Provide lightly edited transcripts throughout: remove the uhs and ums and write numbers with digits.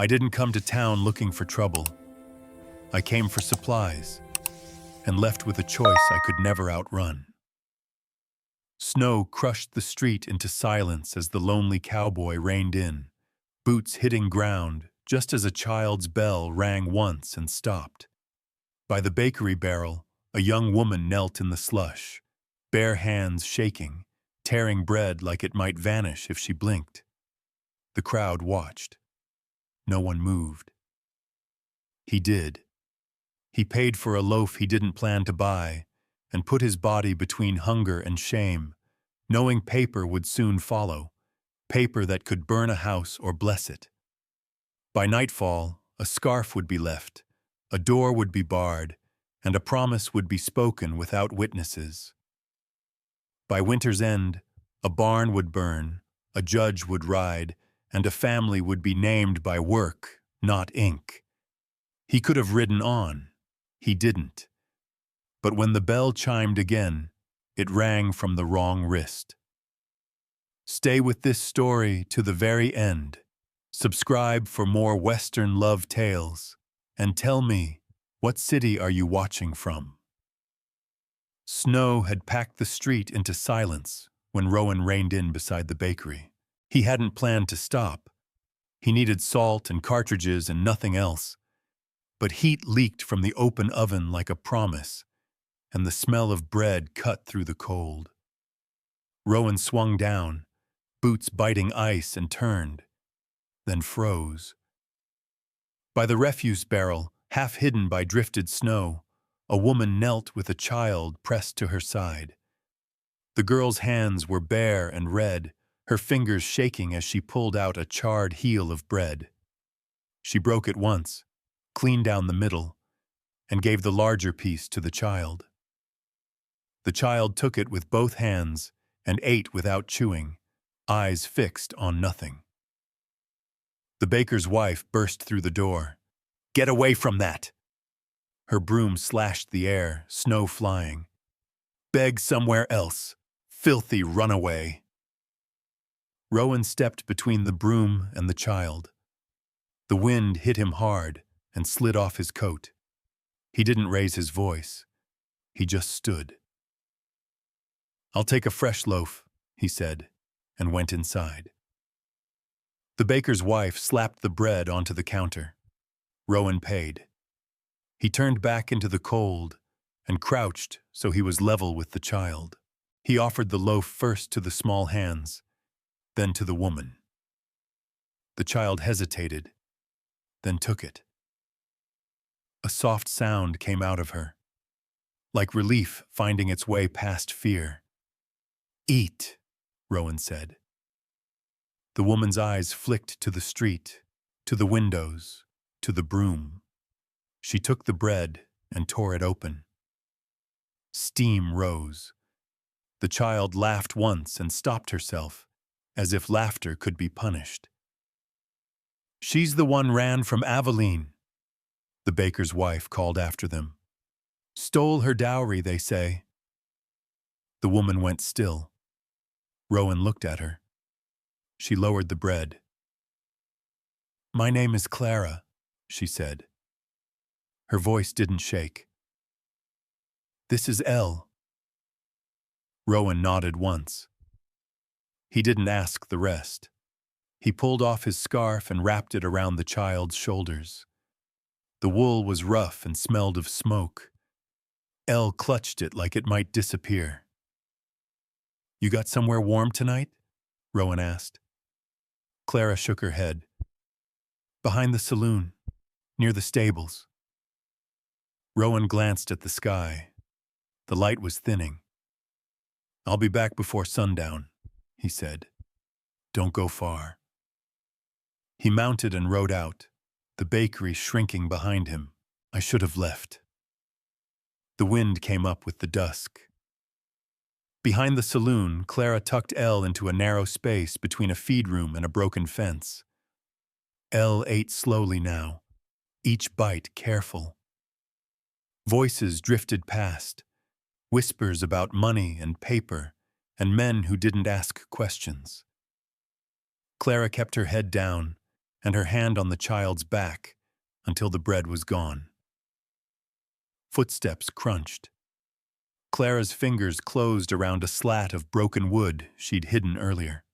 I didn't come to town looking for trouble. I came for supplies, and left with a choice I could never outrun. Snow crushed the street into silence as the lonely cowboy reined in, boots hitting ground just as a child's bell rang once and stopped. By the bakery barrel, a young woman knelt in the slush, bare hands shaking, tearing bread like it might vanish if she blinked. The crowd watched. No one moved. He did. He paid for a loaf he didn't plan to buy and put his body between hunger and shame, knowing paper would soon follow, paper that could burn a house or bless it. By nightfall, a scarf would be left, a door would be barred, and a promise would be spoken without witnesses. By winter's end, a barn would burn, a judge would ride, and a family would be named by work, not ink. He could have ridden on. He didn't. But when the bell chimed again, it rang from the wrong wrist. Stay with this story to the very end. Subscribe for more Western love tales, and tell me, what city are you watching from? Snow had packed the street into silence when Rowan reined in beside the bakery. He hadn't planned to stop. He needed salt and cartridges and nothing else. But heat leaked from the open oven like a promise, and the smell of bread cut through the cold. Rowan swung down, boots biting ice, and turned, then froze. By the refuse barrel, half hidden by drifted snow, a woman knelt with a child pressed to her side. The girl's hands were bare and red, her fingers shaking as she pulled out a charred heel of bread. She broke it once, clean down the middle, and gave the larger piece to the child. The child took it with both hands and ate without chewing, eyes fixed on nothing. The baker's wife burst through the door. "Get away from that!" Her broom slashed the air, snow flying. "Beg somewhere else, filthy runaway!" Rowan stepped between the broom and the child. The wind hit him hard and slid off his coat. He didn't raise his voice. He just stood. "I'll take a fresh loaf," he said, and went inside. The baker's wife slapped the bread onto the counter. Rowan paid. He turned back into the cold and crouched so he was level with the child. He offered the loaf first to the small hands, then to the woman. The child hesitated, then took it. A soft sound came out of her, like relief finding its way past fear. "Eat," Rowan said. The woman's eyes flicked to the street, to the windows, to the broom. She took the bread and tore it open. Steam rose. The child laughed once and stopped herself, as if laughter could be punished. "She's the one ran from Aveline," the baker's wife called after them. "Stole her dowry, they say." The woman went still. Rowan looked at her. She lowered the bread. "My name is Clara," she said. Her voice didn't shake. "This is Elle." Rowan nodded once. He didn't ask the rest. He pulled off his scarf and wrapped it around the child's shoulders. The wool was rough and smelled of smoke. Elle clutched it like it might disappear. "You got somewhere warm tonight?" Rowan asked. Clara shook her head. "Behind the saloon, near the stables." Rowan glanced at the sky. The light was thinning. "I'll be back before sundown," he said. "Don't go far." He mounted and rode out, the bakery shrinking behind him. I should have left. The wind came up with the dusk. Behind the saloon, Clara tucked Elle into a narrow space between a feed room and a broken fence. Elle ate slowly now, each bite careful. Voices drifted past, whispers about money and paper, and men who didn't ask questions. Clara kept her head down, and her hand on the child's back until the bread was gone. Footsteps crunched. Clara's fingers closed around a slat of broken wood she'd hidden earlier.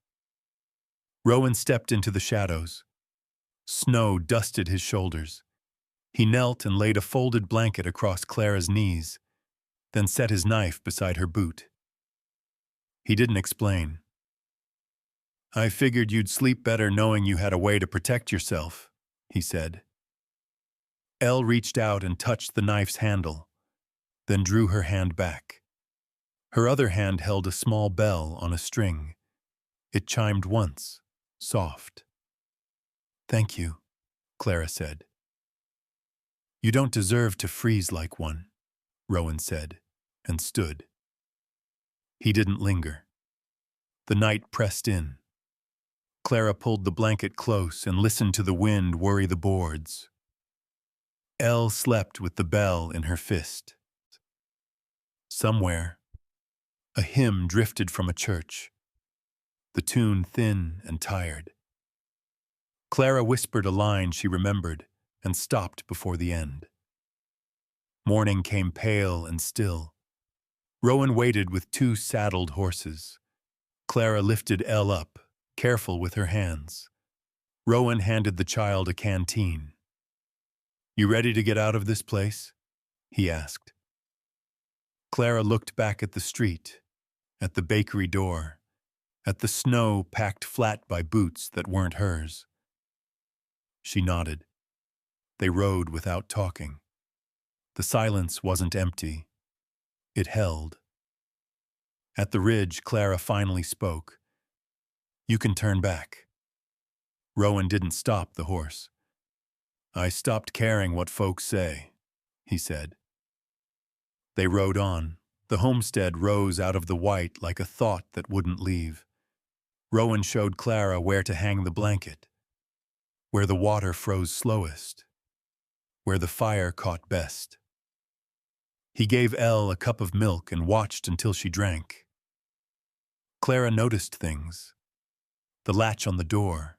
Rowan stepped into the shadows. Snow dusted his shoulders. He knelt and laid a folded blanket across Clara's knees, then set his knife beside her boot. He didn't explain. "I figured you'd sleep better knowing you had a way to protect yourself," he said. Elle reached out and touched the knife's handle, then drew her hand back. Her other hand held a small bell on a string. It chimed once, soft. "Thank you," Clara said. "You don't deserve to freeze like one," Rowan said, and stood. He didn't linger. The night pressed in. Clara pulled the blanket close and listened to the wind worry the boards. Elle slept with the bell in her fist. Somewhere, a hymn drifted from a church, the tune thin and tired. Clara whispered a line she remembered and stopped before the end. Morning came pale and still. Rowan waited with 2 saddled horses. Clara lifted Elle up, careful with her hands. Rowan handed the child a canteen. "You ready to get out of this place?" he asked. Clara looked back at the street, at the bakery door, at the snow packed flat by boots that weren't hers. She nodded. They rode without talking. The silence wasn't empty. It held. At the ridge, Clara finally spoke. "You can turn back." Rowan didn't stop the horse. "I stopped caring what folks say," he said. They rode on. The homestead rose out of the white like a thought that wouldn't leave. Rowan showed Clara where to hang the blanket, where the water froze slowest, where the fire caught best. He gave Elle a cup of milk and watched until she drank. Clara noticed things. The latch on the door,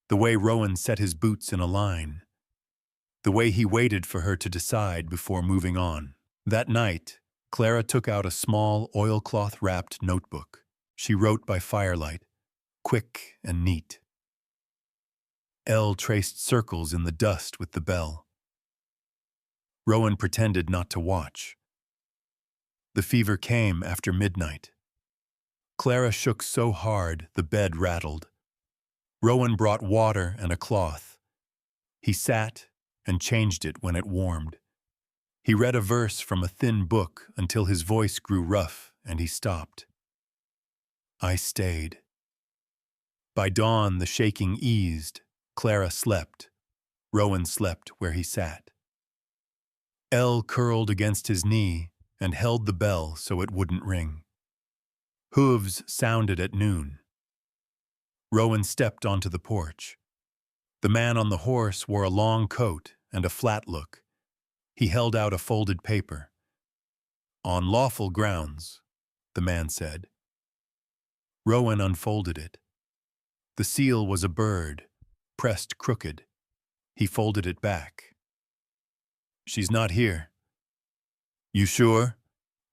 the way Rowan set his boots in a line, the way he waited for her to decide before moving on. That night, Clara took out a small oilcloth-wrapped notebook. She wrote by firelight, quick and neat. Elle traced circles in the dust with the bell. Rowan pretended not to watch. The fever came after midnight. Clara shook so hard the bed rattled. Rowan brought water and a cloth. He sat and changed it when it warmed. He read a verse from a thin book until his voice grew rough and he stopped. I stayed. By dawn, the shaking eased. Clara slept. Rowan slept where he sat. Elle curled against his knee and held the bell so it wouldn't ring. Hooves sounded at noon. Rowan stepped onto the porch. The man on the horse wore a long coat and a flat look. He held out a folded paper. On lawful grounds, the man said. Rowan unfolded it. The seal was a bird, pressed crooked. He folded it back. She's not here. You sure?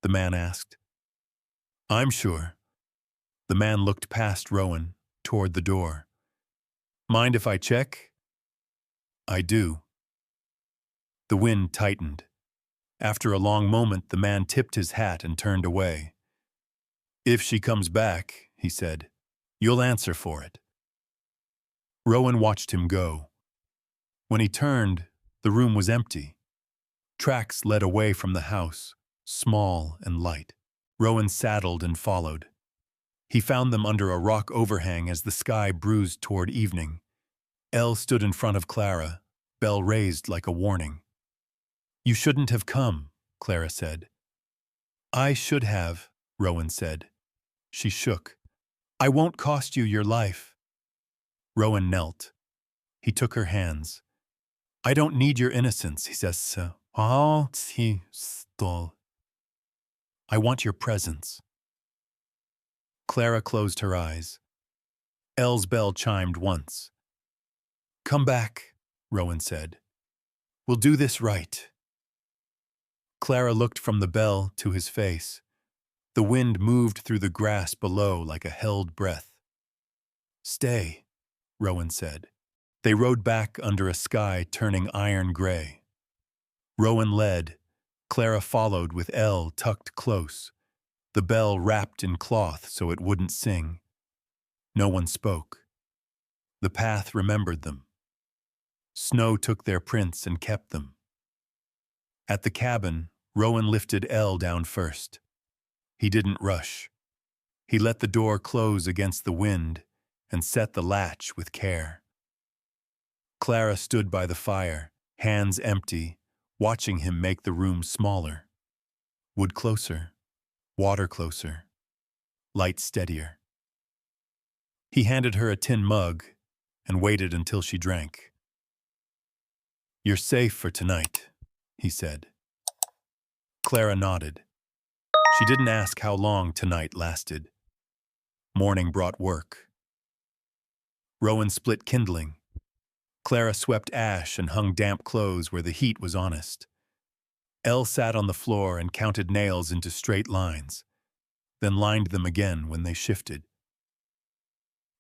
The man asked. I'm sure. The man looked past Rowan, toward the door. Mind if I check? I do. The wind tightened. After a long moment, the man tipped his hat and turned away. If she comes back, he said, you'll answer for it. Rowan watched him go. When he turned, the room was empty. Tracks led away from the house, small and light. Rowan saddled and followed. He found them under a rock overhang as the sky bruised toward evening. Elle stood in front of Clara, bell raised like a warning. You shouldn't have come, Clara said. I should have, Rowan said. She shook. I won't cost you your life. Rowan knelt. He took her hands. I don't need your innocence, he says. I want your presence. Clara closed her eyes. Elle's bell chimed once. Come back, Rowan said. We'll do this right. Clara looked from the bell to his face. The wind moved through the grass below like a held breath. Stay, Rowan said. They rode back under a sky turning iron gray. Rowan led. Clara followed with Elle tucked close, the bell wrapped in cloth so it wouldn't sing. No one spoke. The path remembered them. Snow took their prints and kept them. At the cabin, Rowan lifted Elle down first. He didn't rush. He let the door close against the wind and set the latch with care. Clara stood by the fire, hands empty, watching him make the room smaller. Wood closer, water closer, light steadier. He handed her a tin mug and waited until she drank. You're safe for tonight, he said. Clara nodded. She didn't ask how long tonight lasted. Morning brought work. Rowan split kindling. Clara swept ash and hung damp clothes where the heat was honest. Elle sat on the floor and counted nails into straight lines, then lined them again when they shifted.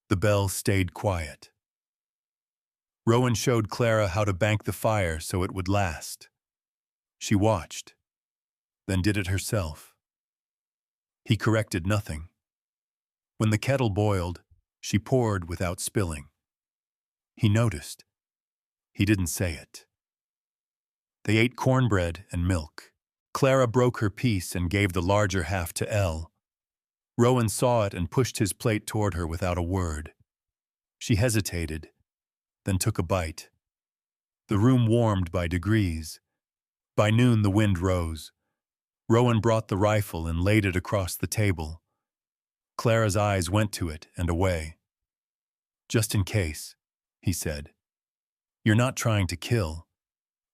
The bell stayed quiet. Rowan showed Clara how to bank the fire so it would last. She watched, then did it herself. He corrected nothing. When the kettle boiled, she poured without spilling. He noticed. He didn't say it. They ate cornbread and milk. Clara broke her piece and gave the larger half to Elle. Rowan saw it and pushed his plate toward her without a word. She hesitated, then took a bite. The room warmed by degrees. By noon the wind rose. Rowan brought the rifle and laid it across the table. Clara's eyes went to it and away. Just in case, he said. You're not trying to kill.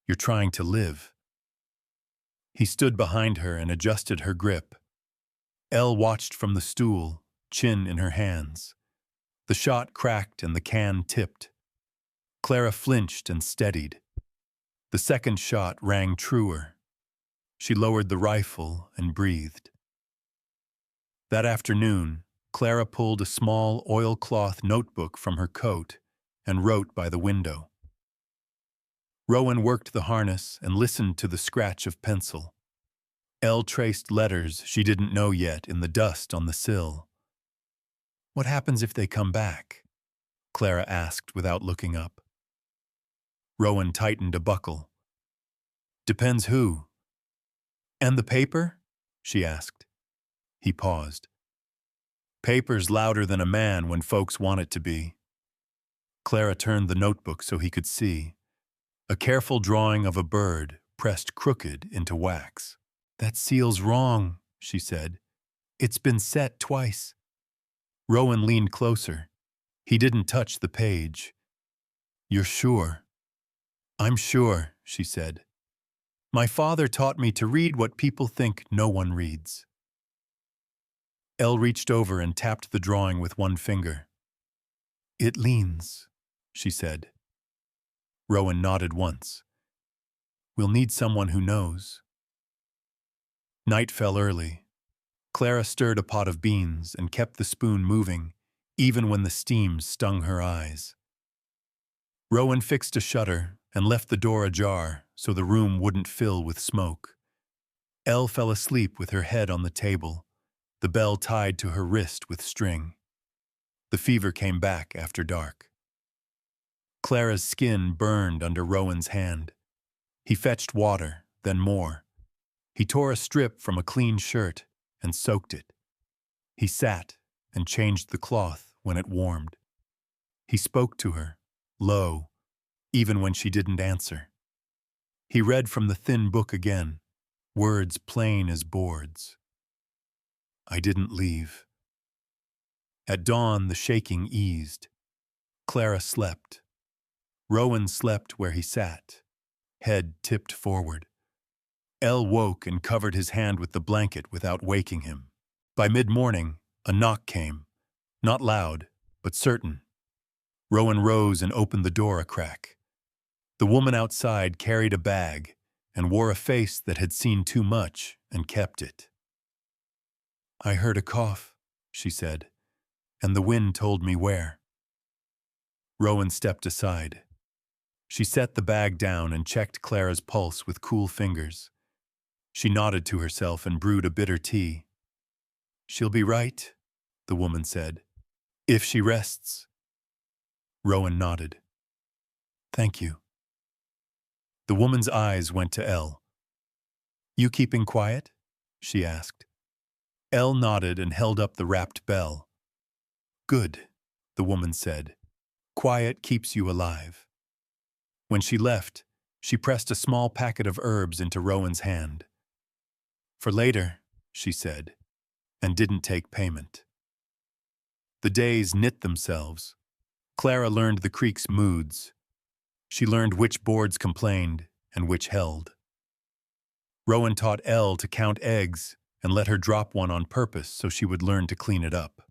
You're trying to live. He stood behind her and adjusted her grip. Elle watched from the stool, chin in her hands. The shot cracked and the can tipped. Clara flinched and steadied. The second shot rang truer. She lowered the rifle and breathed. That afternoon, Clara pulled a small oilcloth notebook from her coat and wrote by the window. Rowan worked the harness and listened to the scratch of pencil. Elle traced letters she didn't know yet in the dust on the sill. What happens if they come back? Clara asked without looking up. Rowan tightened a buckle. Depends who. And the paper? She asked. He paused. Paper's louder than a man when folks want it to be. Clara turned the notebook so he could see. A careful drawing of a bird pressed crooked into wax. That seal's wrong, she said. It's been set twice. Rowan leaned closer. He didn't touch the page. You're sure? I'm sure, she said. My father taught me to read what people think no one reads. Elle reached over and tapped the drawing with one finger. It leans, she said. Rowan nodded once. We'll need someone who knows. Night fell early. Clara stirred a pot of beans and kept the spoon moving, even when the steam stung her eyes. Rowan fixed a shutter and left the door ajar so the room wouldn't fill with smoke. Elle fell asleep with her head on the table, the bell tied to her wrist with string. The fever came back after dark. Clara's skin burned under Rowan's hand. He fetched water, then more. He tore a strip from a clean shirt and soaked it. He sat and changed the cloth when it warmed. He spoke to her, low, even when she didn't answer. He read from the thin book again, words plain as boards. I didn't leave. At dawn, the shaking eased. Clara slept. Rowan slept where he sat, head tipped forward. Elle woke and covered his hand with the blanket without waking him. By mid-morning, a knock came, not loud, but certain. Rowan rose and opened the door a crack. The woman outside carried a bag and wore a face that had seen too much and kept it. "I heard a cough," she said, "and the wind told me where." Rowan stepped aside. She set the bag down and checked Clara's pulse with cool fingers. She nodded to herself and brewed a bitter tea. "She'll be right," the woman said, "if she rests." Rowan nodded. "Thank you." The woman's eyes went to Elle. "You keeping quiet?" she asked. Elle nodded and held up the wrapped bell. "Good," the woman said. "Quiet keeps you alive." When she left, she pressed a small packet of herbs into Rowan's hand. "For later," she said, and didn't take payment. The days knit themselves. Clara learned the creek's moods. She learned which boards complained and which held. Rowan taught Elle to count eggs and let her drop one on purpose so she would learn to clean it up.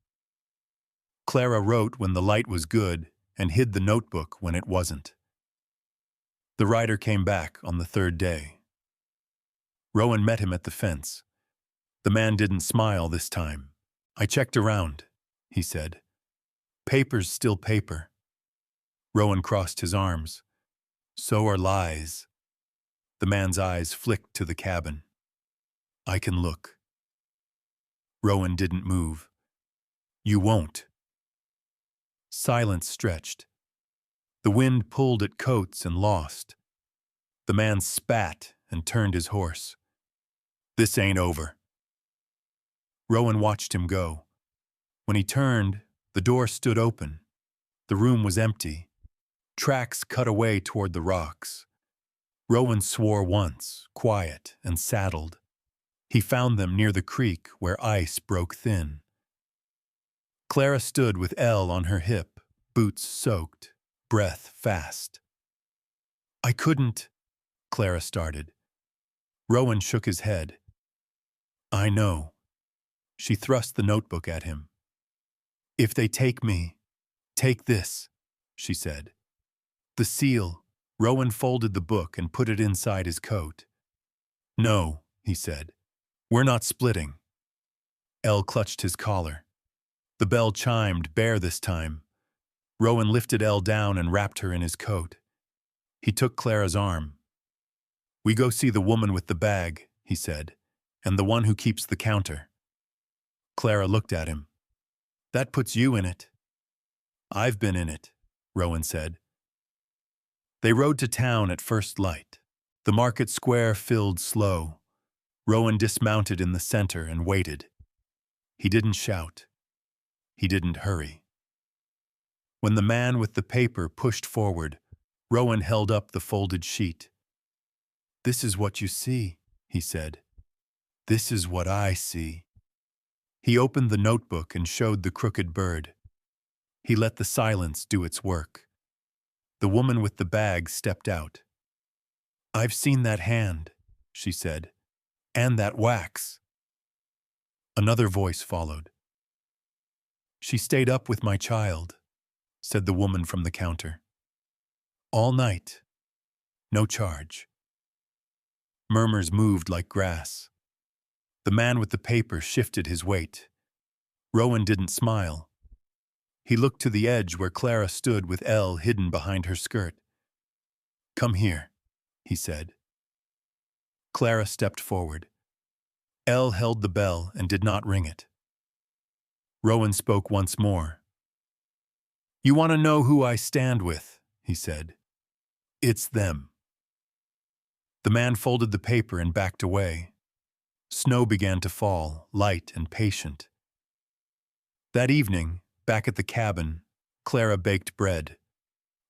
Clara wrote when the light was good and hid the notebook when it wasn't. The rider came back on the third day. Rowan met him at the fence. The man didn't smile this time. "I checked around," he said. "Paper's still paper." Rowan crossed his arms. "So are lies." The man's eyes flicked to the cabin. "I can look." Rowan didn't move. "You won't." Silence stretched. The wind pulled at coats and lost. The man spat and turned his horse. "This ain't over." Rowan watched him go. When he turned, the door stood open. The room was empty. Tracks cut away toward the rocks. Rowan swore once, quiet and saddled. He found them near the creek where ice broke thin. Clara stood with Elle on her hip, boots soaked, breath fast. "I couldn't," Clara started. Rowan shook his head. "I know." She thrust the notebook at him. "If they take me, take this," she said. "The seal." Rowan folded the book and put it inside his coat. "No," he said. "We're not splitting." Elle clutched his collar. The bell chimed, bare this time. Rowan lifted Elle down and wrapped her in his coat. He took Clara's arm. "We go see the woman with the bag," he said, "and the one who keeps the counter." Clara looked at him. "That puts you in it." "I've been in it," Rowan said. They rode to town at first light. The market square filled slow. Rowan dismounted in the center and waited. He didn't shout. He didn't hurry. When the man with the paper pushed forward, Rowan held up the folded sheet. "This is what you see," he said. "This is what I see." He opened the notebook and showed the crooked bird. He let the silence do its work. The woman with the bag stepped out. "I've seen that hand," she said, "and that wax." Another voice followed. "She stayed up with my child," said the woman from the counter. "All night. No charge." Murmurs moved like grass. The man with the paper shifted his weight. Rowan didn't smile. He looked to the edge where Clara stood with Elle hidden behind her skirt. "Come here," he said. Clara stepped forward. Elle held the bell and did not ring it. Rowan spoke once more. "You want to know who I stand with," he said. "It's them." The man folded the paper and backed away. Snow began to fall, light and patient. That evening, back at the cabin, Clara baked bread.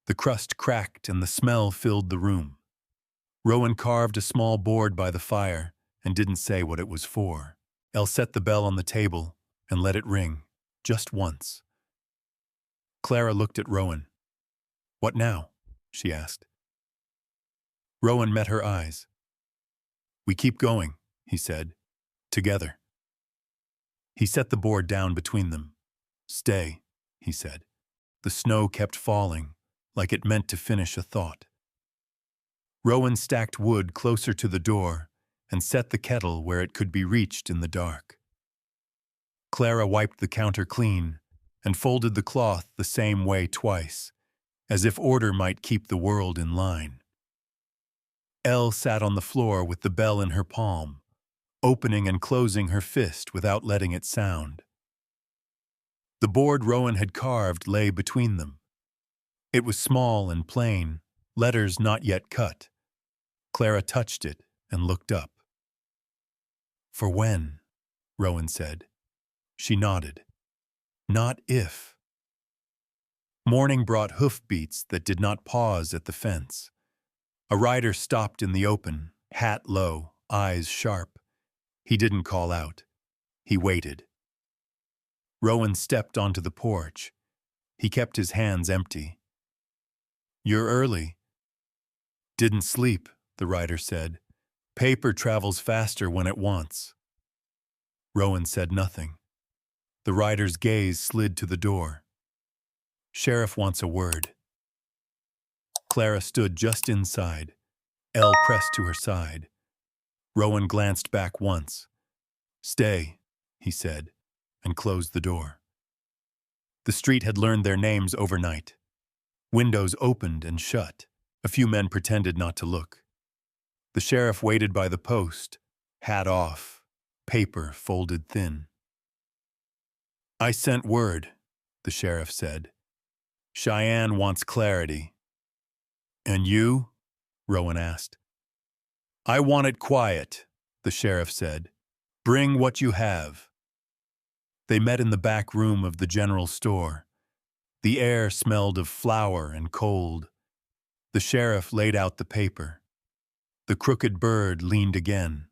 The crust cracked and the smell filled the room. Rowan carved a small board by the fire and didn't say what it was for. Elle set the bell on the table and let it ring, just once. Clara looked at Rowan. "What now?" she asked. Rowan met her eyes. "We keep going," he said. "Together." He set the board down between them. "Stay," he said. The snow kept falling, like it meant to finish a thought. Rowan stacked wood closer to the door and set the kettle where it could be reached in the dark. Clara wiped the counter clean and folded the cloth the same way twice, as if order might keep the world in line. Elle sat on the floor with the bell in her palm, opening and closing her fist without letting it sound. The board Rowan had carved lay between them. It was small and plain, letters not yet cut. Clara touched it and looked up. "For when?" Rowan said. She nodded. "Not if." Morning brought hoofbeats that did not pause at the fence. A rider stopped in the open, hat low, eyes sharp. He didn't call out. He waited. Rowan stepped onto the porch. He kept his hands empty. "You're early." "Didn't sleep," the rider said. "Paper travels faster when it wants." Rowan said nothing. The rider's gaze slid to the door. "Sheriff wants a word." Clara stood just inside. Elle pressed to her side. Rowan glanced back once. "Stay," he said, and closed the door. The street had learned their names overnight. Windows opened and shut. A few men pretended not to look. The sheriff waited by the post, hat off, paper folded thin. "I sent word," the sheriff said. "Cheyenne wants clarity." "And you?" Rowan asked. "I want it quiet," the sheriff said. "Bring what you have." They met in the back room of the general store. The air smelled of flour and cold. The sheriff laid out the paper. The crooked bird leaned again.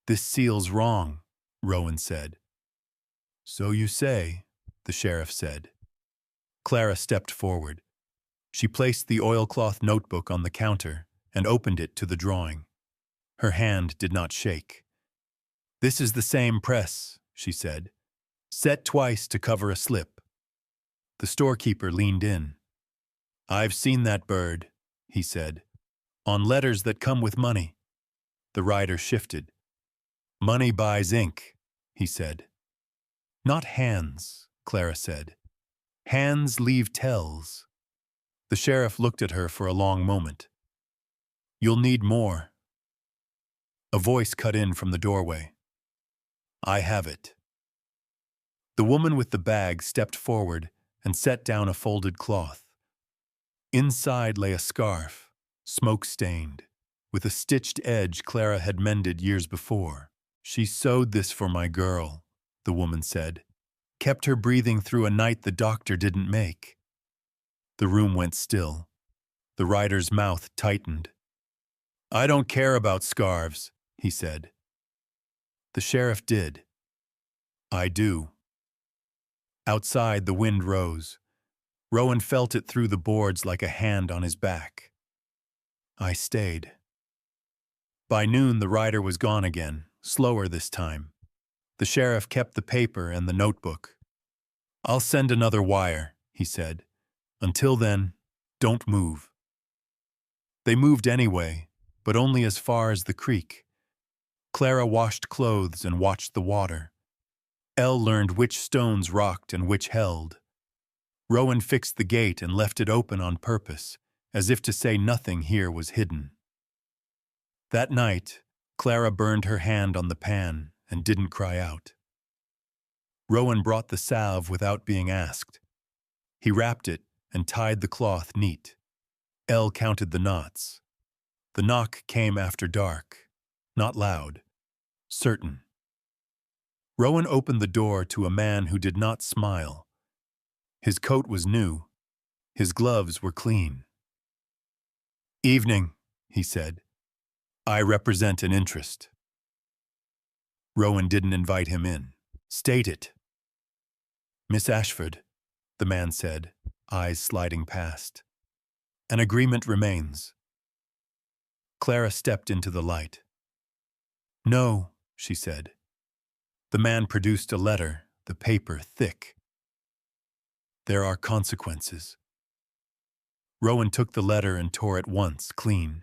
"This seal's wrong," Rowan said. "So you say," the sheriff said. Clara stepped forward. She placed the oilcloth notebook on the counter and opened it to the drawing. Her hand did not shake. "This is the same press," she said. "Set twice to cover a slip." The storekeeper leaned in. "I've seen that bird," he said. "On letters that come with money." The rider shifted. "Money buys ink," he said. "Not hands," Clara said. "Hands leave tells." The sheriff looked at her for a long moment. "You'll need more." A voice cut in from the doorway. "I have it." The woman with the bag stepped forward and set down a folded cloth. Inside lay a scarf, smoke-stained, with a stitched edge Clara had mended years before. "She sewed this for my girl," the woman said. "Kept her breathing through a night the doctor didn't make." The room went still. The rider's mouth tightened. "I don't care about scarves," he said. The sheriff did. "I do." Outside, the wind rose. Rowan felt it through the boards like a hand on his back. I stayed. By noon, the rider was gone again, slower this time. The sheriff kept the paper and the notebook. "I'll send another wire," he said. "Until then, don't move." They moved anyway, but only as far as the creek. Clara washed clothes and watched the water. Elle learned which stones rocked and which held. Rowan fixed the gate and left it open on purpose, as if to say nothing here was hidden. That night, Clara burned her hand on the pan and didn't cry out. Rowan brought the salve without being asked. He wrapped it and tied the cloth neat. Elle counted the knots. The knock came after dark, not loud, certain. Rowan opened the door to a man who did not smile. His coat was new. His gloves were clean. "Evening," he said. "I represent an interest." Rowan didn't invite him in. "State it." "Miss Ashford," the man said, eyes sliding past. "An agreement remains." Clara stepped into the light. "No," she said. The man produced a letter, the paper thick. There are consequences. Rowan took the letter and tore it once, clean.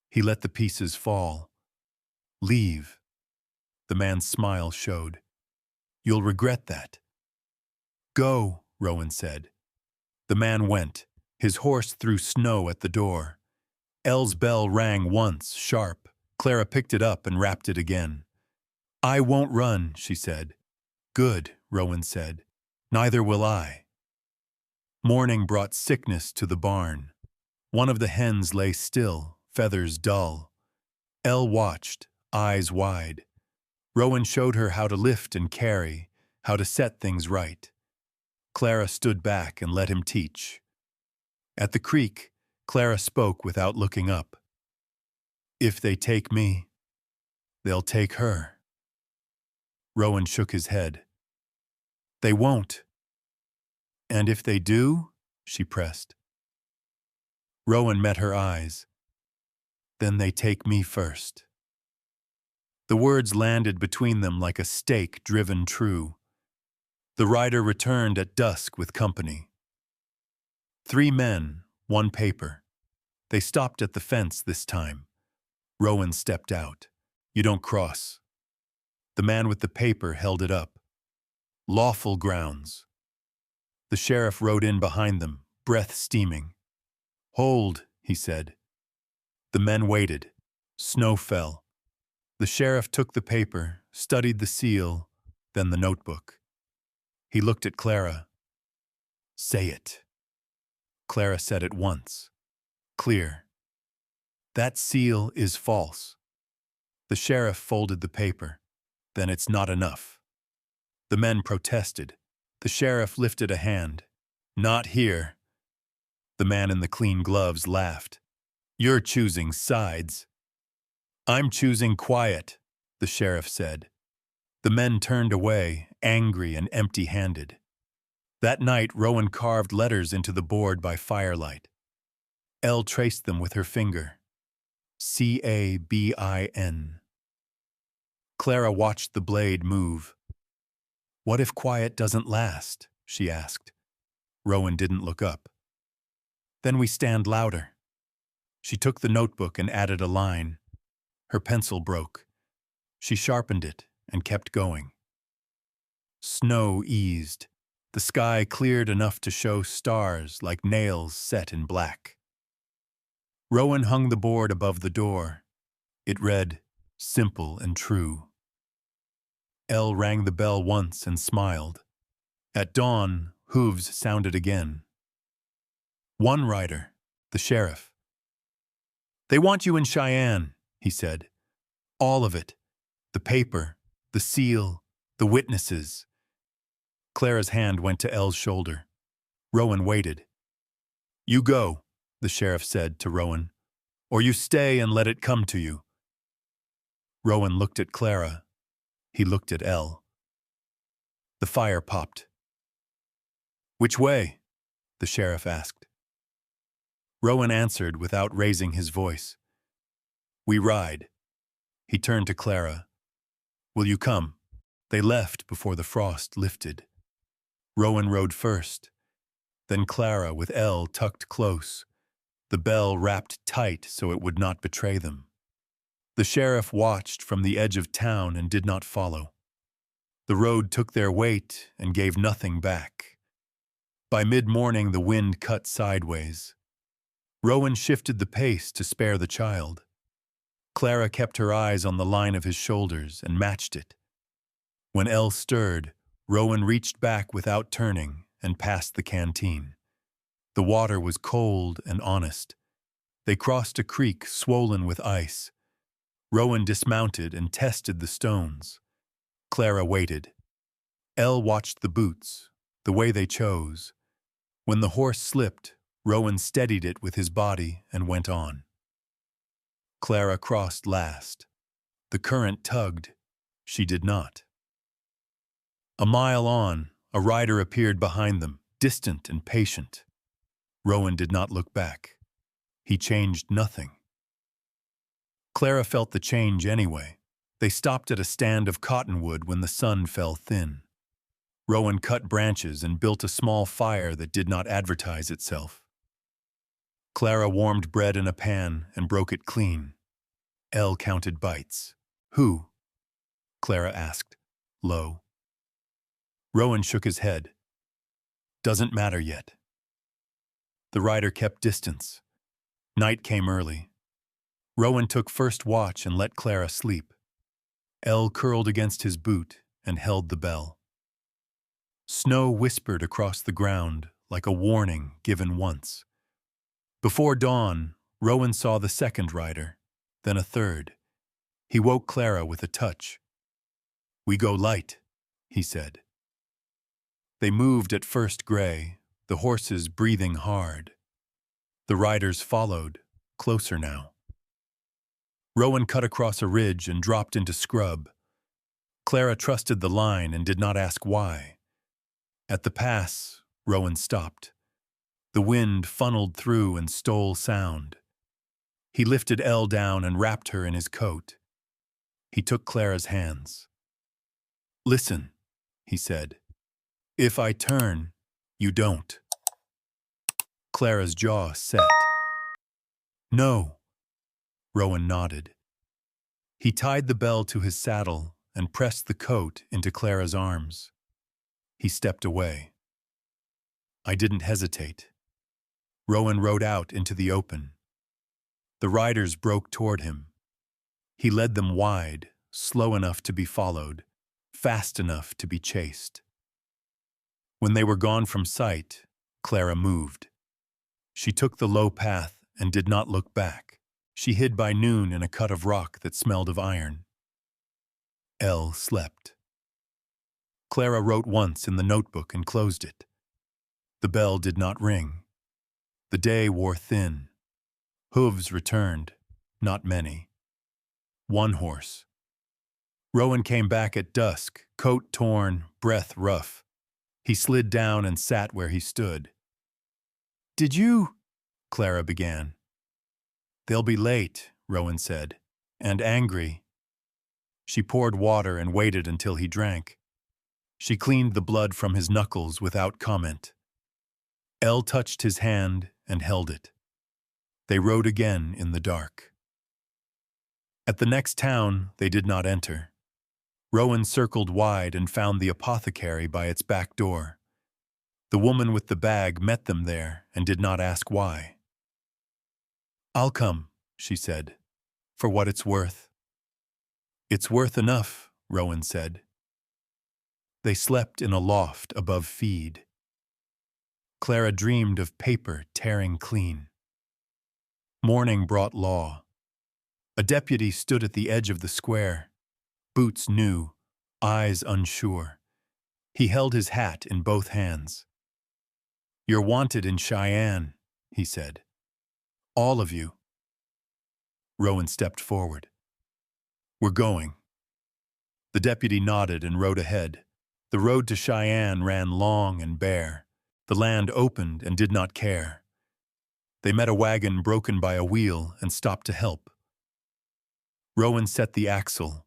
He let the pieces fall. Leave. The man's smile showed. You'll regret that. Go, Rowan said. The man went. His horse threw snow at the door. Elle's bell rang once, sharp. Clara picked it up and rapped it again. I won't run, she said. Good, Rowan said. Neither will I. Morning brought sickness to the barn. One of the hens lay still, feathers dull. Elle watched, eyes wide. Rowan showed her how to lift and carry, how to set things right. Clara stood back and let him teach. At the creek, Clara spoke without looking up. If they take me, they'll take her. Rowan shook his head. They won't. And if they do, she pressed. Rowan met her eyes. Then they take me first. The words landed between them like a stake driven true. The rider returned at dusk with company. 3 men, 1 paper. They stopped at the fence this time. Rowan stepped out. You don't cross. The man with the paper held it up. Lawful grounds. The sheriff rode in behind them, breath steaming. Hold, he said. The men waited. Snow fell. The sheriff took the paper, studied the seal, then the notebook. He looked at Clara. Say it. Clara said it once. Clear. That seal is false. The sheriff folded the paper. Then it's not enough. The men protested. The sheriff lifted a hand. Not here. The man in the clean gloves laughed. You're choosing sides. I'm choosing quiet, the sheriff said. The men turned away, angry and empty-handed. That night, Rowan carved letters into the board by firelight. Elle traced them with her finger. C-A-B-I-N. Clara watched the blade move. What if quiet doesn't last? She asked. Rowan didn't look up. Then we stand louder. She took the notebook and added a line. Her pencil broke. She sharpened it and kept going. Snow eased. The sky cleared enough to show stars like nails set in black. Rowan hung the board above the door. It read, simple and true. Elle rang the bell once and smiled. At dawn, hooves sounded again. One rider, the sheriff. They want you in Cheyenne, he said. All of it. The paper, the seal, the witnesses. Clara's hand went to Elle's shoulder. Rowan waited. You go, the sheriff said to Rowan, or you stay and let it come to you. Rowan looked at Clara. He looked at Elle. The fire popped. Which way? The sheriff asked. Rowan answered without raising his voice. We ride. He turned to Clara. Will you come? They left before the frost lifted. Rowan rode first. Then Clara with Elle tucked close. The bell wrapped tight so it would not betray them. The sheriff watched from the edge of town and did not follow. The road took their weight and gave nothing back. By mid-morning the wind cut sideways. Rowan shifted the pace to spare the child. Clara kept her eyes on the line of his shoulders and matched it. When Elle stirred, Rowan reached back without turning and passed the canteen. The water was cold and honest. They crossed a creek swollen with ice. Rowan dismounted and tested the stones. Clara waited. Elle watched the boots, the way they chose. When the horse slipped, Rowan steadied it with his body and went on. Clara crossed last. The current tugged. She did not. A mile on, a rider appeared behind them, distant and patient. Rowan did not look back. He changed nothing. Clara felt the change anyway. They stopped at a stand of cottonwood when the sun fell thin. Rowan cut branches and built a small fire that did not advertise itself. Clara warmed bread in a pan and broke it clean. Elle counted bites. Who? Clara asked, low. Rowan shook his head. Doesn't matter yet. The rider kept distance. Night came early. Rowan took first watch and let Clara sleep. Elle curled against his boot and held the bell. Snow whispered across the ground like a warning given once. Before dawn, Rowan saw the second rider, then a third. He woke Clara with a touch. We go light, he said. They moved at first gray, the horses breathing hard. The riders followed, closer now. Rowan cut across a ridge and dropped into scrub. Clara trusted the line and did not ask why. At the pass, Rowan stopped. The wind funneled through and stole sound. He lifted Elle down and wrapped her in his coat. He took Clara's hands. Listen, he said. If I turn, you don't. Clara's jaw set. No. Rowan nodded. He tied the bell to his saddle and pressed the coat into Clara's arms. He stepped away. I didn't hesitate. Rowan rode out into the open. The riders broke toward him. He led them wide, slow enough to be followed, fast enough to be chased. When they were gone from sight, Clara moved. She took the low path and did not look back. She hid by noon in a cut of rock that smelled of iron. Elle slept. Clara wrote once in the notebook and closed it. The bell did not ring. The day wore thin. Hooves returned, not many. One horse. Rowan came back at dusk, coat torn, breath rough. He slid down and sat where he stood. Did you? Clara began. They'll be late, Rowan said, and angry. She poured water and waited until he drank. She cleaned the blood from his knuckles without comment. Elle touched his hand and held it. They rode again in the dark. At the next town, they did not enter. Rowan circled wide and found the apothecary by its back door. The woman with the bag met them there and did not ask why. I'll come, she said, for what it's worth. It's worth enough, Rowan said. They slept in a loft above feed. Clara dreamed of paper tearing clean. Morning brought law. A deputy stood at the edge of the square, boots new, eyes unsure. He held his hat in both hands. You're wanted in Cheyenne, he said. All of you. Rowan stepped forward. We're going. The deputy nodded and rode ahead. The road to Cheyenne ran long and bare. The land opened and did not care. They met a wagon broken by a wheel and stopped to help. Rowan set the axle.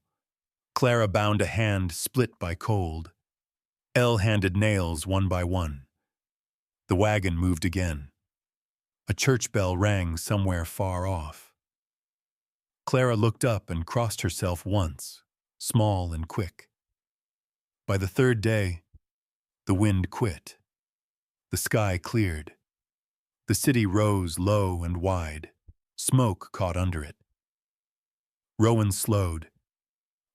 Clara bound a hand split by cold. Elle handed nails one by one. The wagon moved again. A church bell rang somewhere far off. Clara looked up and crossed herself once, small and quick. By the third day, the wind quit. The sky cleared. The city rose low and wide. Smoke caught under it. Rowan slowed.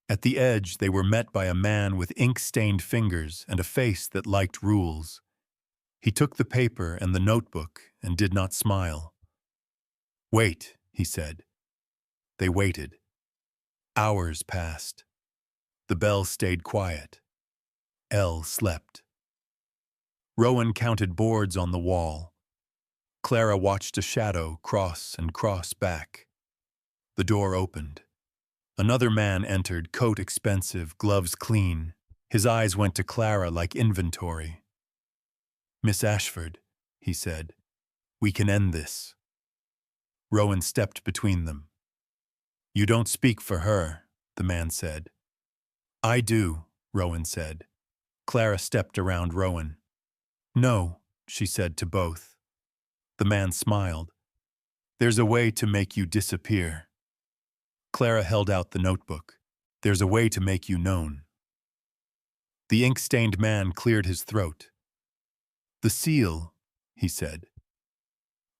At the edge, they were met by a man with ink-stained fingers and a face that liked rules. He took the paper and the notebook and did not smile. Wait, he said. They waited. Hours passed. The bell stayed quiet. Elle slept. Rowan counted boards on the wall. Clara watched a shadow cross and cross back. The door opened. Another man entered, coat expensive, gloves clean. His eyes went to Clara like inventory. Miss Ashford, he said, we can end this. Rowan stepped between them. You don't speak for her, the man said. I do, Rowan said. Clara stepped around Rowan. "No," she said to both. The man smiled. "There's a way to make you disappear." Clara held out the notebook. "There's a way to make you known." The ink-stained man cleared his throat. "The seal," he said.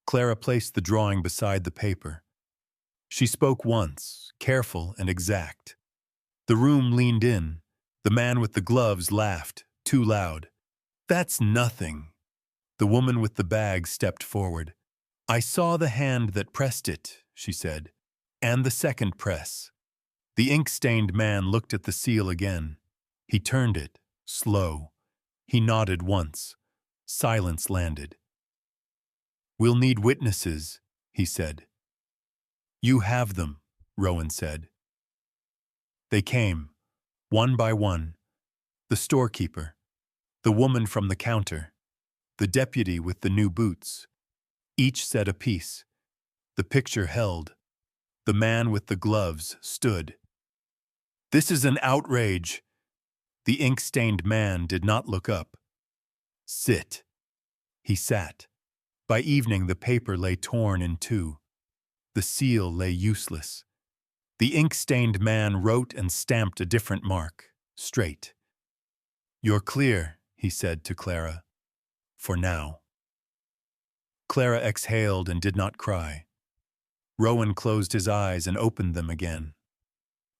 Clara placed the drawing beside the paper. She spoke once, careful and exact. The room leaned in. The man with the gloves laughed, too loud. "That's nothing." The woman with the bag stepped forward. "I saw the hand that pressed it," she said, "and the second press." The ink-stained man looked at the seal again. He turned it, slow. He nodded once. Silence landed. "We'll need witnesses," he said. "You have them," Rowan said. They came, one by one. The storekeeper, the woman from the counter, the deputy with the new boots. Each said a piece. The picture held. The man with the gloves stood. "This is an outrage." The ink-stained man did not look up. "Sit." He sat. By evening the paper lay torn in two. The seal lay useless. The ink-stained man wrote and stamped a different mark, straight. "You're clear," he said to Clara. "For now." Clara exhaled and did not cry. Rowan closed his eyes and opened them again.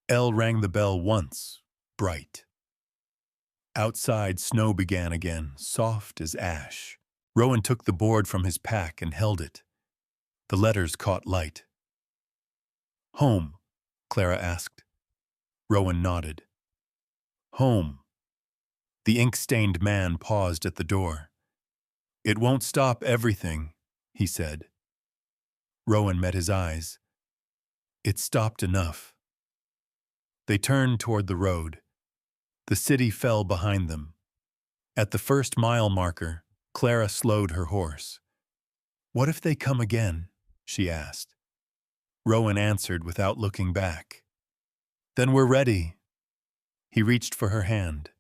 Elle rang the bell once, bright. Outside, snow began again, soft as ash. Rowan took the board from his pack and held it. The letters caught light. "Home?" Clara asked. Rowan nodded. "Home." The ink-stained man paused at the door. "It won't stop everything," he said. Rowan met his eyes. "It stopped enough." They turned toward the road. The city fell behind them. At the first mile marker, Clara slowed her horse. "What if they come again?" she asked. Rowan answered without looking back. "Then we're ready." He reached for her hand.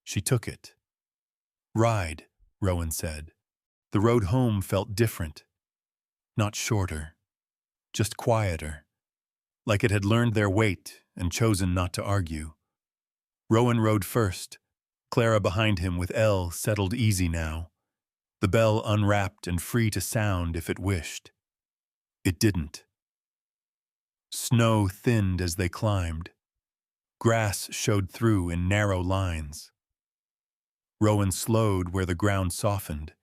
She took it. "Ride," Rowan said. The road home felt different. Not shorter, just quieter, like it had learned their weight and chosen not to argue. Rowan rode first, Clara behind him with Elle settled easy now. The bell unwrapped and free to sound if it wished. It didn't. Snow thinned as they climbed. Grass showed through in narrow lines. Rowan slowed where the ground softened,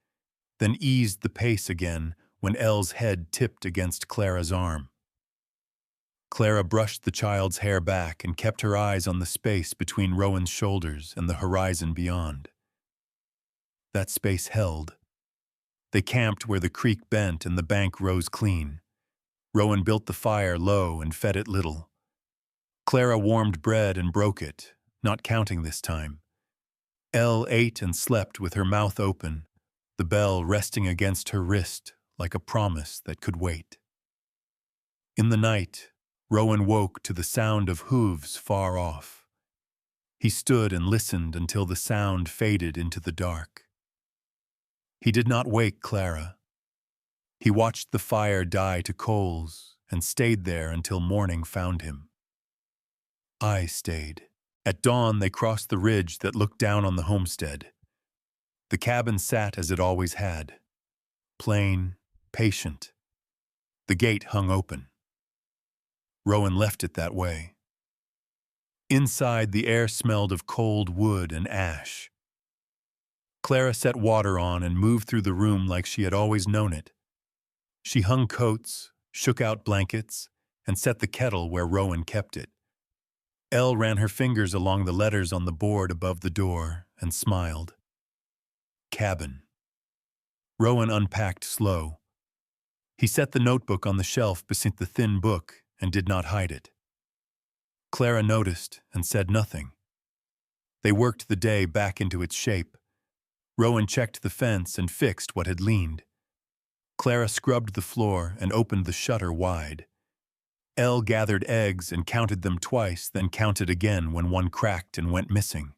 then eased the pace again when Elle's head tipped against Clara's arm. Clara brushed the child's hair back and kept her eyes on the space between Rowan's shoulders and the horizon beyond. That space held. They camped where the creek bent and the bank rose clean. Rowan built the fire low and fed it little. Clara warmed bread and broke it, not counting this time. Elle ate and slept with her mouth open, the bell resting against her wrist like a promise that could wait. In the night, Rowan woke to the sound of hooves far off. He stood and listened until the sound faded into the dark. He did not wake Clara. He watched the fire die to coals and stayed there until morning found him. I stayed. At dawn, they crossed the ridge that looked down on the homestead. The cabin sat as it always had, plain, patient. The gate hung open. Rowan left it that way. Inside, the air smelled of cold wood and ash. Clara set water on and moved through the room like she had always known it. She hung coats, shook out blankets, and set the kettle where Rowan kept it. Elle ran her fingers along the letters on the board above the door and smiled. Cabin. Rowan unpacked slow. He set the notebook on the shelf beside the thin book and did not hide it. Clara noticed and said nothing. They worked the day back into its shape. Rowan checked the fence and fixed what had leaned. Clara scrubbed the floor and opened the shutter wide. Elle gathered eggs and counted them twice, then counted again when one cracked and went missing.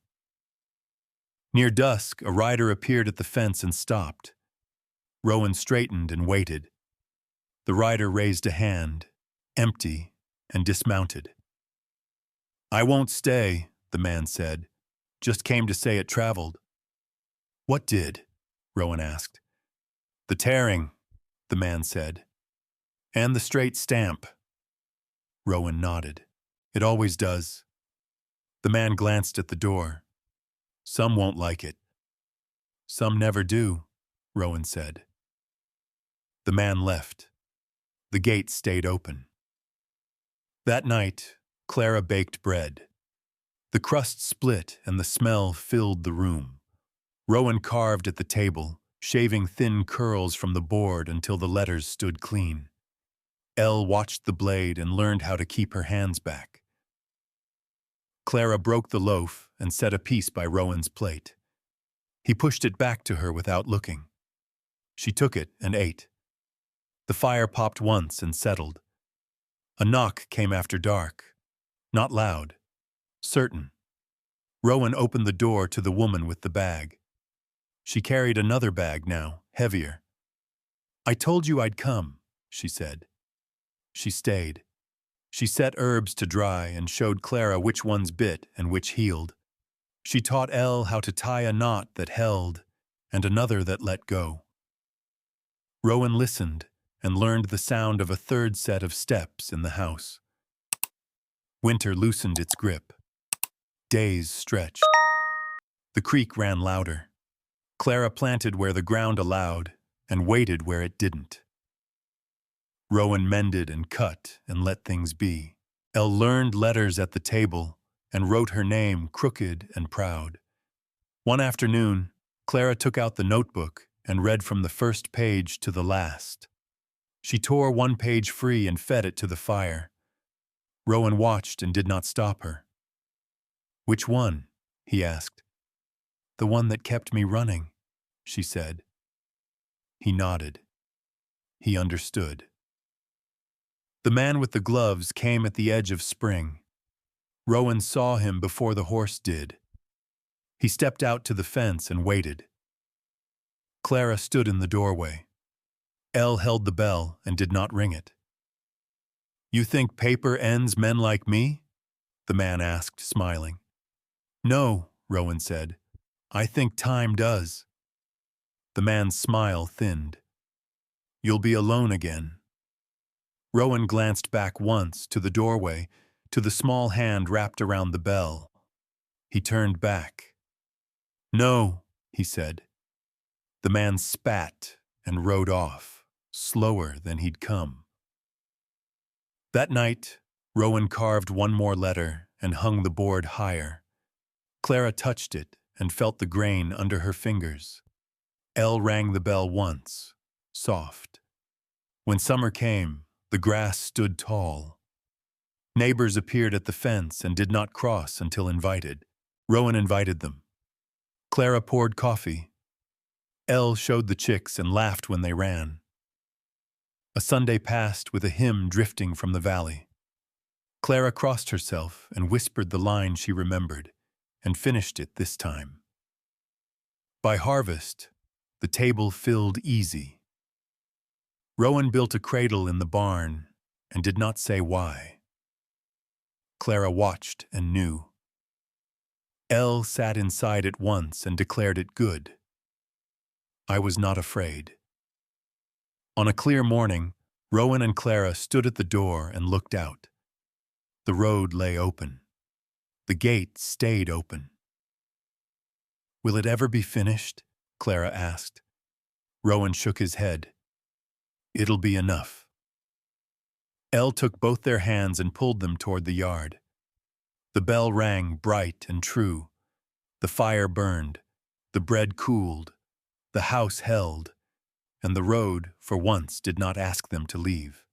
Near dusk, a rider appeared at the fence and stopped. Rowan straightened and waited. The rider raised a hand, empty, and dismounted. "I won't stay," the man said. "Just came to say it traveled." "What did?" Rowan asked. "The tearing," the man said. "And the straight stamp." Rowan nodded. "It always does." The man glanced at the door. "Some won't like it." "Some never do," Rowan said. The man left. The gate stayed open. That night, Clara baked bread. The crust split and the smell filled the room. Rowan carved at the table, shaving thin curls from the board until the letters stood clean. Elle watched the blade and learned how to keep her hands back. Clara broke the loaf and set a piece by Rowan's plate. He pushed it back to her without looking. She took it and ate. The fire popped once and settled. A knock came after dark. Not loud. Certain. Rowan opened the door to the woman with the bag. She carried another bag now, heavier. "I told you I'd come," she said. She stayed. She set herbs to dry and showed Clara which ones bit and which healed. She taught Elle how to tie a knot that held and another that let go. Rowan listened and learned the sound of a third set of steps in the house. Winter loosened its grip. Days stretched. The creek ran louder. Clara planted where the ground allowed and waited where it didn't. Rowan mended and cut and let things be. Elle learned letters at the table and wrote her name crooked and proud. One afternoon, Clara took out the notebook and read from the first page to the last. She tore one page free and fed it to the fire. Rowan watched and did not stop her. "Which one?" he asked. "The one that kept me running," she said. He nodded. He understood. The man with the gloves came at the edge of spring. Rowan saw him before the horse did. He stepped out to the fence and waited. Clara stood in the doorway. Elle held the bell and did not ring it. "You think paper ends men like me?" the man asked, smiling. "No," Rowan said. "I think time does." The man's smile thinned. "You'll be alone again." Rowan glanced back once to the doorway, to the small hand wrapped around the bell. He turned back. "No," he said. The man spat and rode off, slower than he'd come. That night, Rowan carved one more letter and hung the board higher. Clara touched it and felt the grain under her fingers. Elle rang the bell once, soft. When summer came, the grass stood tall. Neighbors appeared at the fence and did not cross until invited. Rowan invited them. Clara poured coffee. Elle showed the chicks and laughed when they ran. A Sunday passed with a hymn drifting from the valley. Clara crossed herself and whispered the line she remembered, and finished it this time. By harvest, the table filled easy. Rowan built a cradle in the barn and did not say why. Clara watched and knew. Elle sat inside it once and declared it good. I was not afraid. On a clear morning, Rowan and Clara stood at the door and looked out. The road lay open. The gate stayed open. "Will it ever be finished?" Clara asked. Rowan shook his head. "It'll be enough." Elle took both their hands and pulled them toward the yard. The bell rang bright and true. The fire burned. The bread cooled. The house held. And the road, for once, did not ask them to leave.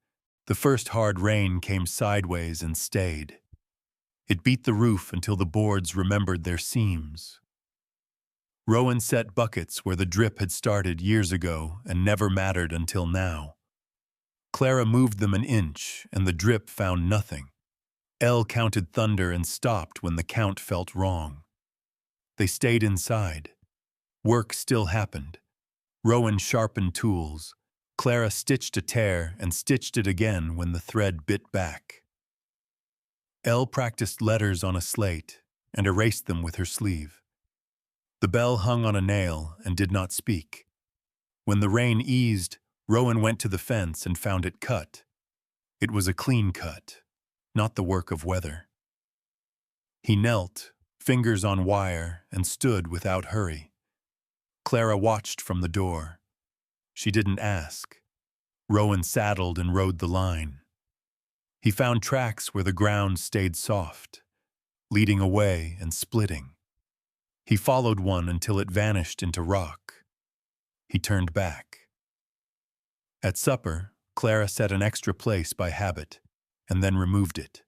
The first hard rain came sideways and stayed. It beat the roof until the boards remembered their seams. Rowan set buckets where the drip had started years ago and never mattered until now. Clara moved them an inch, and the drip found nothing. Elle counted thunder and stopped when the count felt wrong. They stayed inside. Work still happened. Rowan sharpened tools. Clara stitched a tear and stitched it again when the thread bit back. Elle practiced letters on a slate and erased them with her sleeve. The bell hung on a nail and did not speak. When the rain eased, Rowan went to the fence and found it cut. It was a clean cut, not the work of weather. He knelt, fingers on wire, and stood without hurry. Clara watched from the door. She didn't ask. Rowan saddled and rode the line. He found tracks where the ground stayed soft, leading away and splitting. He followed one until it vanished into rock. He turned back. At supper, Clara set an extra place by habit, and then removed it.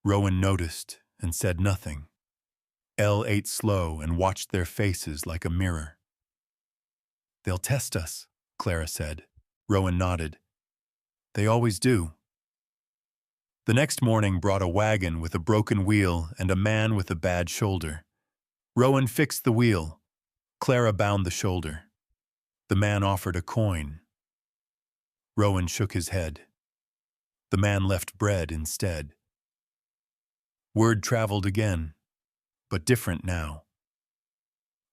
Rowan noticed and said nothing. Elle ate slow and watched their faces like a mirror. "They'll test us," Clara said. Rowan nodded. "They always do." The next morning brought a wagon with a broken wheel and a man with a bad shoulder. Rowan fixed the wheel. Clara bound the shoulder. The man offered a coin. Rowan shook his head. The man left bread instead. Word traveled again, but different now.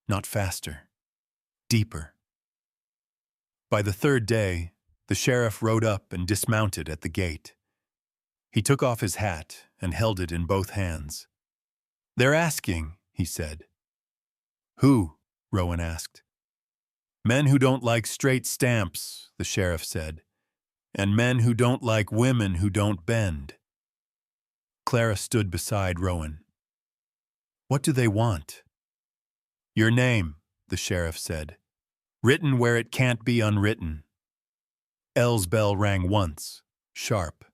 Not faster, deeper. By the third day, the sheriff rode up and dismounted at the gate. He took off his hat and held it in both hands. "They're asking," he said. "Who?" Rowan asked. "Men who don't like straight stamps," the sheriff said, "and men who don't like women who don't bend." Clara stood beside Rowan. "What do they want?" "Your name," the sheriff said, "written where it can't be unwritten." Elle's bell rang once, sharp.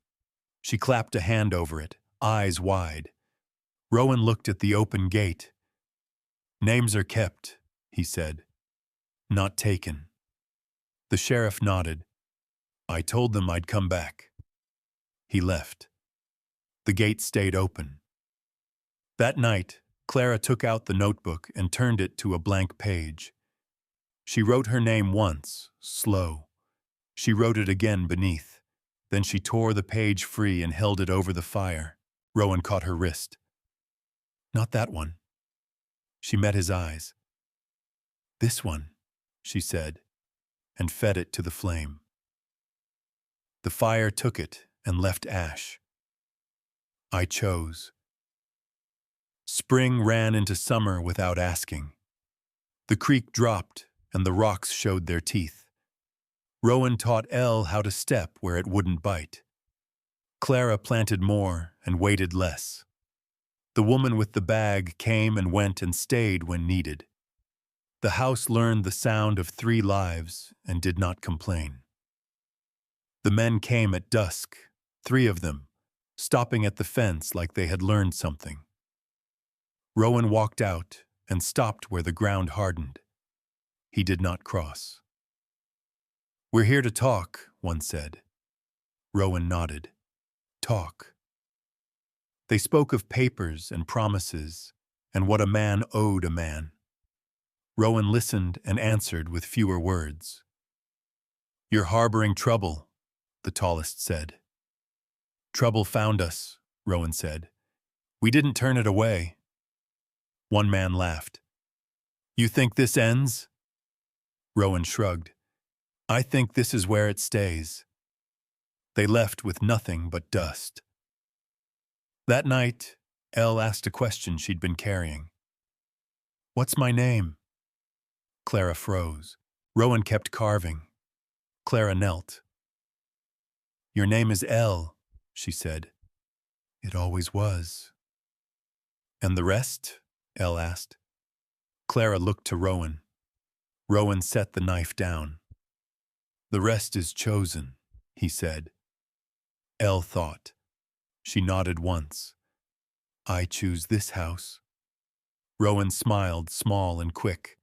She clapped a hand over it, eyes wide. Rowan looked at the open gate. "Names are kept," he said. "Not taken." The sheriff nodded. "I told them I'd come back." He left. The gate stayed open. That night, Clara took out the notebook and turned it to a blank page. She wrote her name once, slow. She wrote it again beneath. Then she tore the page free and held it over the fire. Rowan caught her wrist. "Not that one." She met his eyes. "This one," she said, and fed it to the flame. The fire took it and left ash. I chose. Spring ran into summer without asking. The creek dropped and the rocks showed their teeth. Rowan taught Elle how to step where it wouldn't bite. Clara planted more and waited less. The woman with the bag came and went and stayed when needed. The house learned the sound of 3 lives and did not complain. The men came at dusk, 3 of them, stopping at the fence like they had learned something. Rowan walked out and stopped where the ground hardened. He did not cross. "We're here to talk," one said. Rowan nodded. Talk. They spoke of papers and promises and what a man owed a man. Rowan listened and answered with fewer words. "You're harboring trouble," the tallest said. "Trouble found us," Rowan said. "We didn't turn it away." One man laughed. "You think this ends?" Rowan shrugged. "I think this is where it stays." They left with nothing but dust. That night, Elle asked a question she'd been carrying. "What's my name?" Clara froze. Rowan kept carving. Clara knelt. "Your name is Elle," she said. "It always was." "And the rest?" Elle asked. Clara looked to Rowan. Rowan set the knife down. "The rest is chosen," he said. Elle thought. She nodded once. "I choose this house." Rowan smiled, small and quick.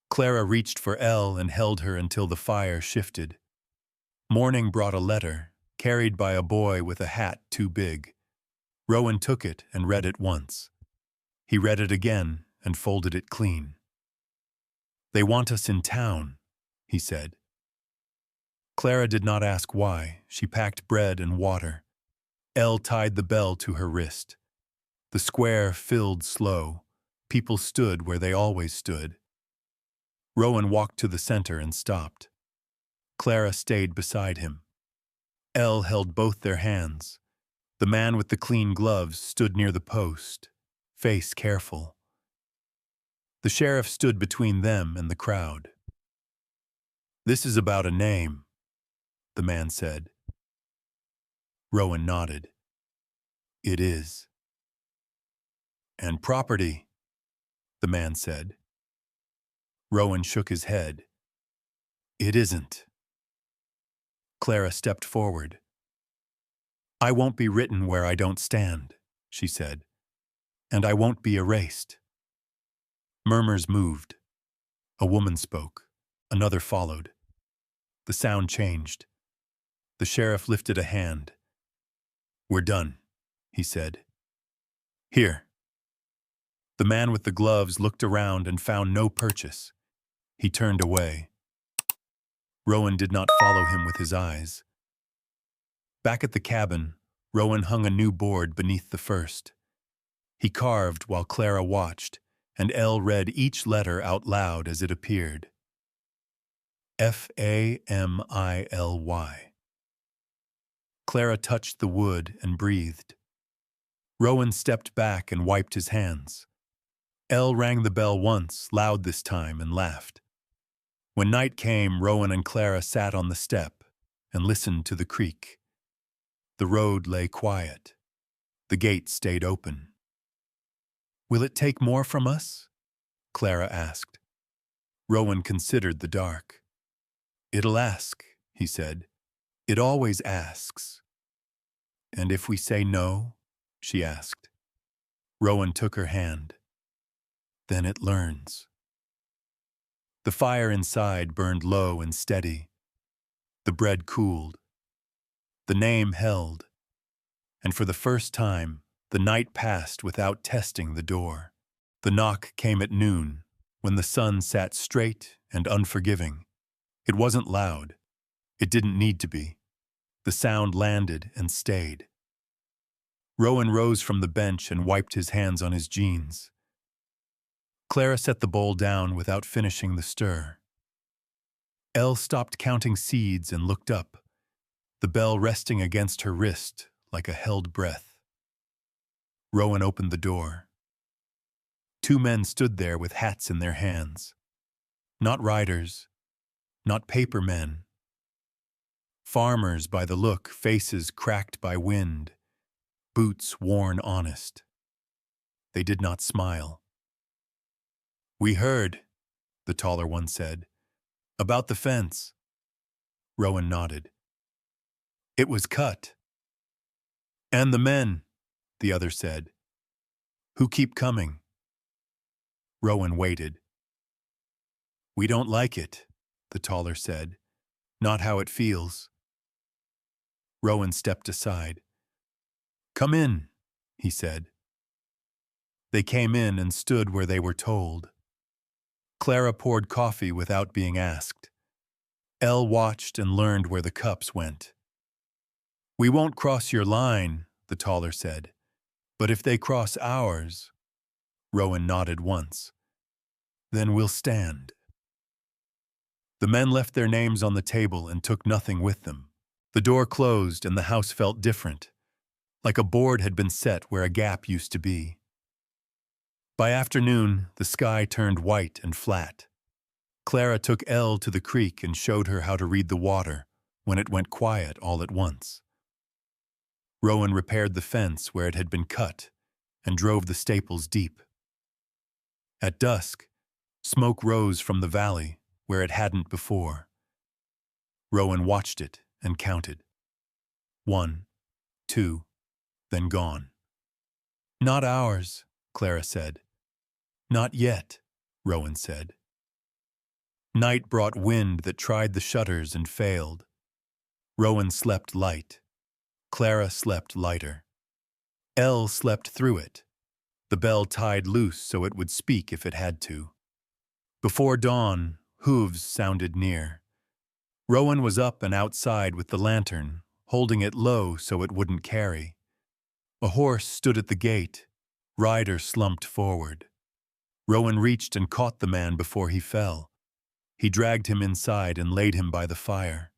Clara reached for Elle and held her until the fire shifted. Morning brought a letter, carried by a boy with a hat too big. Rowan took it and read it once. He read it again and folded it clean. They want us in town, he said. Clara did not ask why. She packed bread and water. Elle tied the bell to her wrist. The square filled slow. People stood where they always stood. Rowan walked to the center and stopped. Clara stayed beside him. Elle held both their hands. The man with the clean gloves stood near the post, face careful. The sheriff stood between them and the crowd. "This is about a name," the man said. Rowan nodded. "It is." "And property," the man said. Rowan shook his head. "It isn't." Clara stepped forward. "I won't be written where I don't stand," she said. "And I won't be erased." Murmurs moved. A woman spoke. Another followed. The sound changed. The sheriff lifted a hand. "We're done," he said. "Here." The man with the gloves looked around and found no purchase. He turned away. Rowan did not follow him with his eyes. Back at the cabin, Rowan hung a new board beneath the first. He carved while Clara watched, and Elle read each letter out loud as it appeared. Family. Clara touched the wood and breathed. Rowan stepped back and wiped his hands. Elle rang the bell once, loud this time, and laughed. When night came, Rowan and Clara sat on the step and listened to the creek. The road lay quiet. The gate stayed open. "Will it take more from us?" Clara asked. Rowan considered the dark. "It'll ask," he said. "It always asks." "And if we say no?" she asked. Rowan took her hand. "Then it learns." The fire inside burned low and steady. The bread cooled. The name held. And for the first time, the night passed without testing the door. The knock came at noon, when the sun sat straight and unforgiving. It wasn't loud. It didn't need to be. The sound landed and stayed. Rowan rose from the bench and wiped his hands on his jeans. Clara set the bowl down without finishing the stir. Elle stopped counting seeds and looked up, the bell resting against her wrist like a held breath. Rowan opened the door. Two men stood there with hats in their hands. Not riders, not paper men. Farmers by the look, faces cracked by wind, boots worn honest. They did not smile. "We heard," the taller one said, "about the fence." Rowan nodded. "It was cut." "And the men," the other said, "who keep coming." Rowan waited. "We don't like it," the taller said. "Not how it feels." Rowan stepped aside. "Come in," he said. They came in and stood where they were told. Clara poured coffee without being asked. Elle watched and learned where the cups went. "We won't cross your line," the taller said. "But if they cross ours," Rowan nodded once, "then we'll stand." The men left their names on the table and took nothing with them. The door closed and the house felt different, like a board had been set where a gap used to be. By afternoon, the sky turned white and flat. Clara took Elle to the creek and showed her how to read the water when it went quiet all at once. Rowan repaired the fence where it had been cut and drove the staples deep. At dusk, smoke rose from the valley where it hadn't before. Rowan watched it and counted. 1, 2, then gone. "Not ours," Clara said. "Not yet," Rowan said. Night brought wind that tried the shutters and failed. Rowan slept light. Clara slept lighter. Elle slept through it, the bell tied loose so it would speak if it had to. Before dawn, hooves sounded near. Rowan was up and outside with the lantern, holding it low so it wouldn't carry. A horse stood at the gate. Rider slumped forward. Rowan reached and caught the man before he fell. He dragged him inside and laid him by the fire.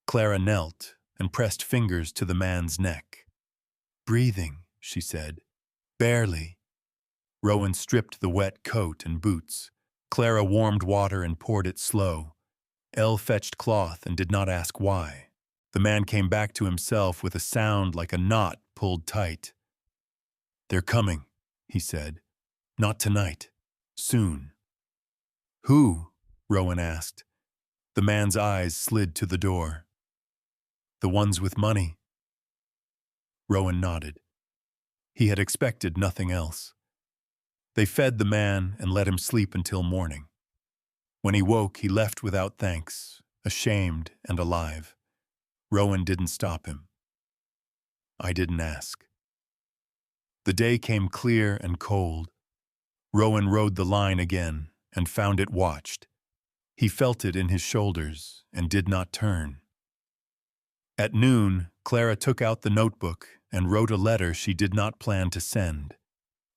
Clara knelt and pressed fingers to the man's neck. "Breathing," she said. "Barely." Rowan stripped the wet coat and boots. Clara warmed water and poured it slow. Elle fetched cloth and did not ask why. The man came back to himself with a sound like a knot pulled tight. "They're coming," he said. "Not tonight. Soon." "Who?" Rowan asked. The man's eyes slid to the door. "The ones with money." Rowan nodded. He had expected nothing else. They fed the man and let him sleep until morning. When he woke, he left without thanks, ashamed and alive. Rowan didn't stop him. I didn't ask. The day came clear and cold. Rowan rode the line again and found it watched. He felt it in his shoulders and did not turn. At noon, Clara took out the notebook and wrote a letter she did not plan to send.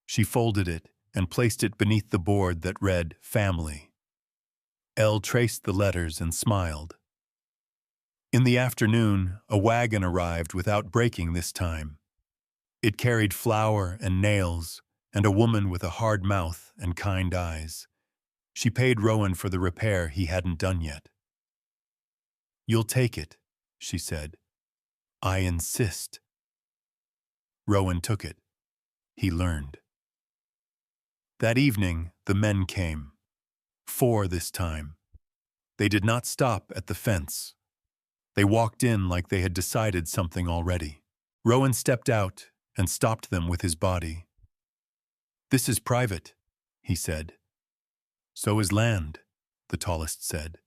She folded it and placed it beneath the board that read, "Family." Elle traced the letters and smiled. In the afternoon, a wagon arrived without braking this time. It carried flour and nails and a woman with a hard mouth and kind eyes. She paid Rowan for the repair he hadn't done yet. "You'll take it," she said. "I insist." Rowan took it. He learned. That evening, the men came. 4 this time. They did not stop at the fence. They walked in like they had decided something already. Rowan stepped out and stopped them with his body. "This is private," he said. "So is land," the tallest said.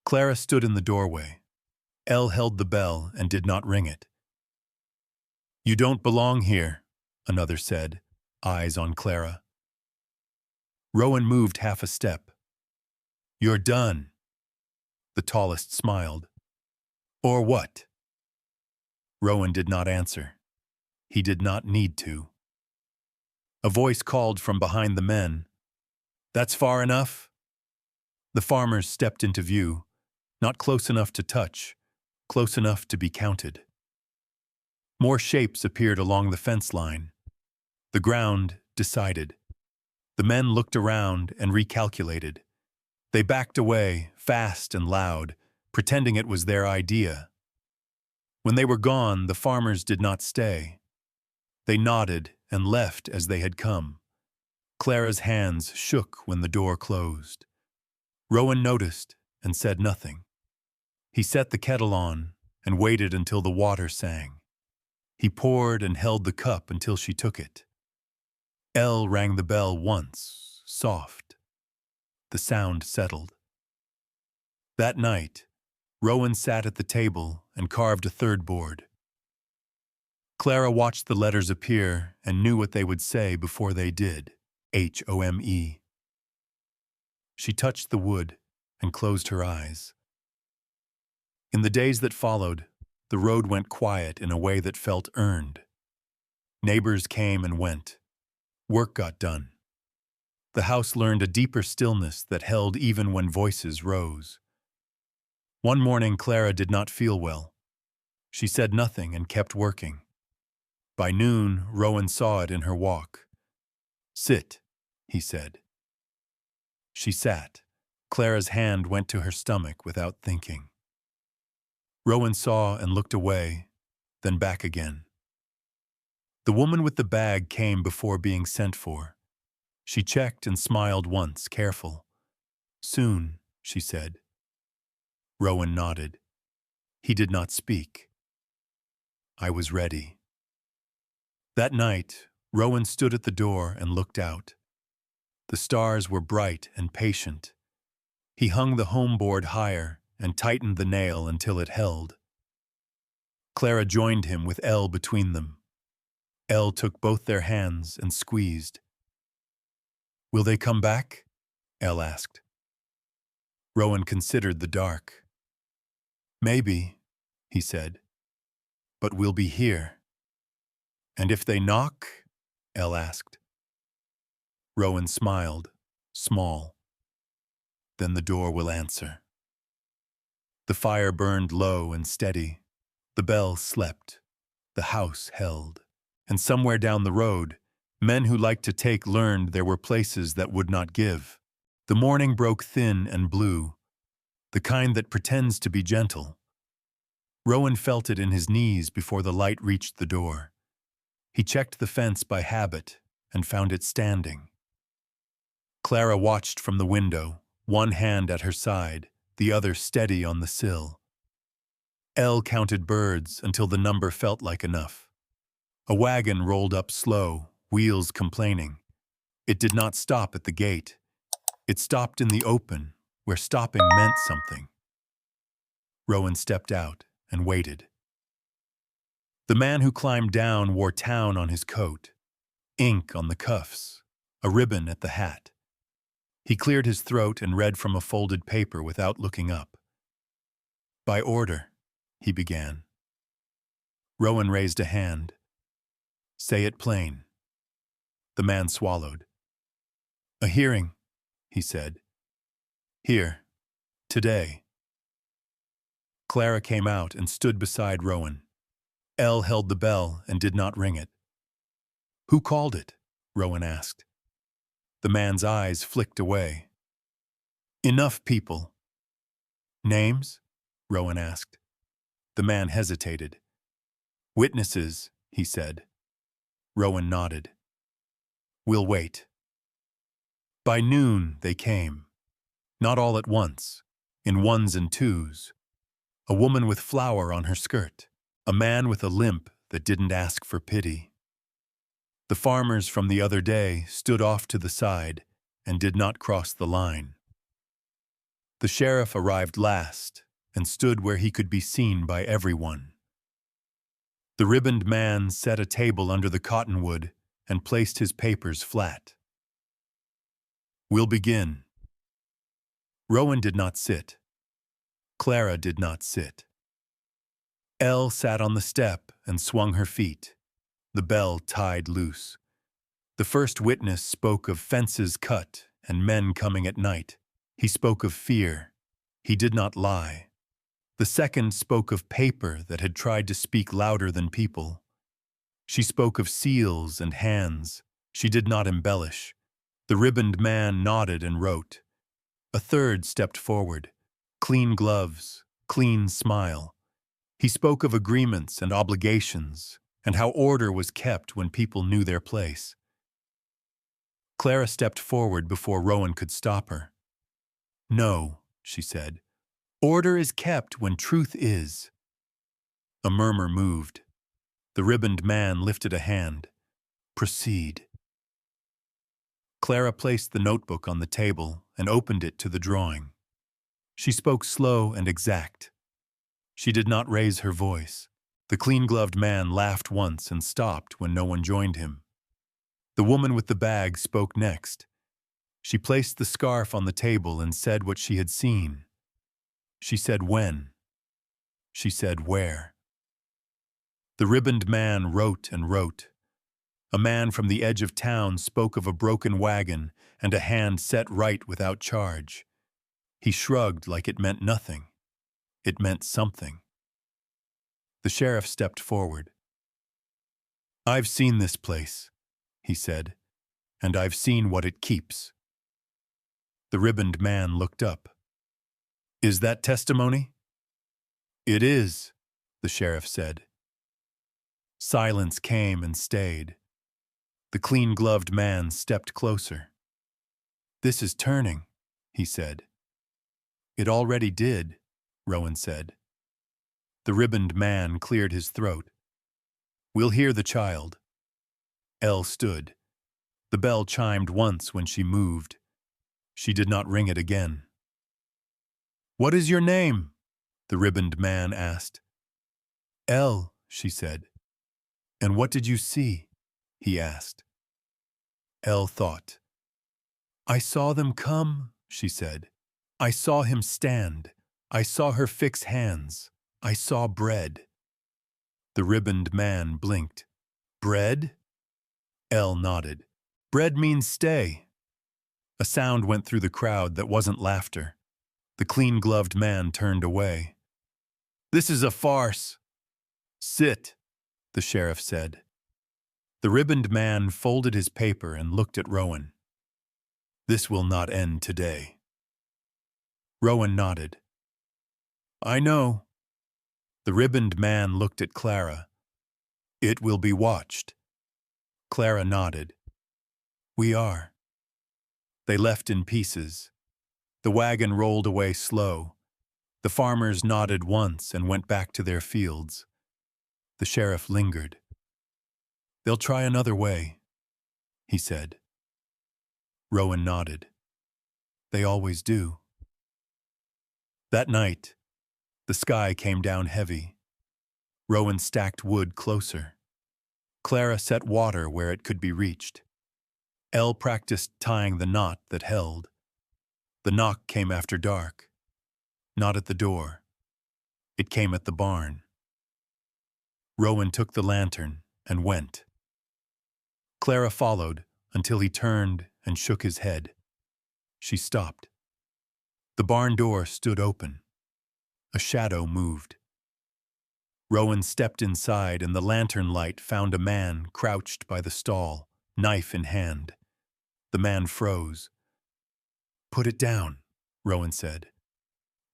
Clara stood in the doorway. Elle held the bell and did not ring it. "You don't belong here," another said, eyes on Clara. Rowan moved half a step. "You're done." The tallest smiled. "Or what?" Rowan did not answer. He did not need to. A voice called from behind the men. "That's far enough?" The farmers stepped into view, not close enough to touch, close enough to be counted. More shapes appeared along the fence line. The ground decided. The men looked around and recalculated. They backed away, fast and loud, pretending it was their idea. When they were gone, the farmers did not stay. They nodded and left as they had come. Clara's hands shook when the door closed. Rowan noticed and said nothing. He set the kettle on and waited until the water sang. He poured and held the cup until she took it. Elle rang the bell once, soft. The sound settled. That night, Rowan sat at the table and carved a third board. Clara watched the letters appear and knew what they would say before they did. HOME. She touched the wood and closed her eyes. In the days that followed, the road went quiet in a way that felt earned. Neighbors came and went. Work got done. The house learned a deeper stillness that held even when voices rose. One morning, Clara did not feel well. She said nothing and kept working. By noon, Rowan saw it in her walk. "Sit," he said. She sat. Clara's hand went to her stomach without thinking. Rowan saw and looked away, then back again. The woman with the bag came before being sent for. She checked and smiled once, careful. "Soon," she said. Rowan nodded. He did not speak. I was ready. That night, Rowan stood at the door and looked out. The stars were bright and patient. He hung the home board higher and tightened the nail until it held. Clara joined him with Elle between them. Elle took both their hands and squeezed. "Will they come back?" Elle asked. Rowan considered the dark. Maybe, he said, but we'll be here. And if they knock? Elle asked. Rowan smiled, small. Then the door will answer. The fire burned low and steady. The bell slept. The house held. And somewhere down the road, men who liked to take learned there were places that would not give. The morning broke thin and blue, the kind that pretends to be gentle. Rowan felt it in his knees before the light reached the door. He checked the fence by habit and found it standing. Clara watched from the window, one hand at her side, the other steady on the sill. Elle counted birds until the number felt like enough. A wagon rolled up slow, wheels complaining. It did not stop at the gate. It stopped in the open, where stopping meant something. Rowan stepped out and waited. The man who climbed down wore town on his coat, ink on the cuffs, a ribbon at the hat. He cleared his throat and read from a folded paper without looking up. By order, he began. Rowan raised a hand. Say it plain. The man swallowed. A hearing, he said. Here, today. Clara came out and stood beside Rowan. Elle held the bell and did not ring it. Who called it? Rowan asked. The man's eyes flicked away. Enough people. Names? Rowan asked. The man hesitated. Witnesses, he said. Rowan nodded. We'll wait. By noon they came. Not all at once, in ones and twos. A woman with flour on her skirt. A man with a limp that didn't ask for pity. The farmers from the other day stood off to the side and did not cross the line. The sheriff arrived last and stood where he could be seen by everyone. The ribboned man set a table under the cottonwood and placed his papers flat. We'll begin. Rowan did not sit. Clara did not sit. Elle sat on the step and swung her feet, the bell tied loose. The first witness spoke of fences cut and men coming at night. He spoke of fear. He did not lie. The second spoke of paper that had tried to speak louder than people. She spoke of seals and hands. She did not embellish. The ribboned man nodded and wrote. A third stepped forward. Clean gloves, clean smile. He spoke of agreements and obligations, and how order was kept when people knew their place. Clara stepped forward before Rowan could stop her. No, she said. Order is kept when truth is. A murmur moved. The ribboned man lifted a hand. Proceed. Clara placed the notebook on the table and opened it to the drawing. She spoke slow and exact. She did not raise her voice. The clean-gloved man laughed once and stopped when no one joined him. The woman with the bag spoke next. She placed the scarf on the table and said what she had seen. She said when. She said where. The ribboned man wrote and wrote. A man from the edge of town spoke of a broken wagon and a hand set right without charge. He shrugged like it meant nothing. It meant something. The sheriff stepped forward. I've seen this place, he said, and I've seen what it keeps. The ribboned man looked up. Is that testimony? It is, the sheriff said. Silence came and stayed. The clean-gloved man stepped closer. This is turning, he said. It already did, Rowan said. The ribboned man cleared his throat. We'll hear the child. Elle stood. The bell chimed once when she moved. She did not ring it again. What is your name? The ribboned man asked. Elle, she said. And what did you see? He asked. Elle thought. I saw them come she said. I saw him stand. I saw her fix hands. I saw bread. The ribboned man blinked. Bread? Elle nodded. Bread means stay. A sound went through the crowd that wasn't laughter. The clean-gloved man turned away. This is a farce. Sit, the sheriff said. The ribboned man folded his paper and looked at Rowan. This will not end today. Rowan nodded. I know. The ribboned man looked at Clara. It will be watched. Clara nodded. We are. They left in pieces. The wagon rolled away slow. The farmers nodded once and went back to their fields. The sheriff lingered. They'll try another way, he said. Rowan nodded. They always do. That night, the sky came down heavy. Rowan stacked wood closer. Clara set water where it could be reached. Elle practiced tying the knot that held. The knock came after dark. Not at the door. It came at the barn. Rowan took the lantern and went. Clara followed until he turned and shook his head. She stopped. The barn door stood open. A shadow moved. Rowan stepped inside and the lantern light found a man crouched by the stall, knife in hand. The man froze. Put it down, Rowan said.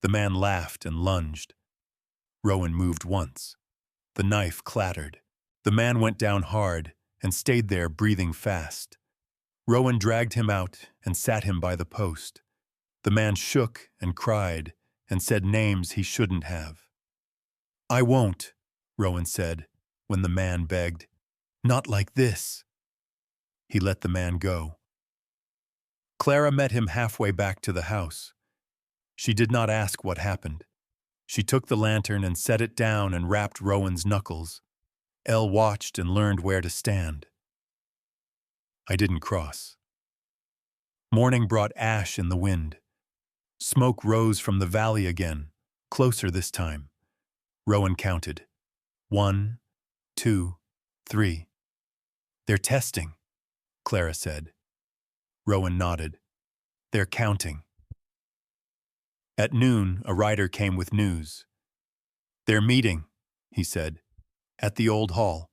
The man laughed and lunged. Rowan moved once. The knife clattered. The man went down hard and stayed there breathing fast. Rowan dragged him out and sat him by the post. The man shook and cried and said names he shouldn't have. I won't, Rowan said, when the man begged. Not like this. He let the man go. Clara met him halfway back to the house. She did not ask what happened. She took the lantern and set it down and rapped Rowan's knuckles. Elle watched and learned where to stand. I didn't cross. Morning brought ash in the wind. Smoke rose from the valley again, closer this time. Rowan counted. 1, 2, 3. They're testing, Clara said. Rowan nodded. They're counting. At noon, a rider came with news. They're meeting, he said, at the old hall.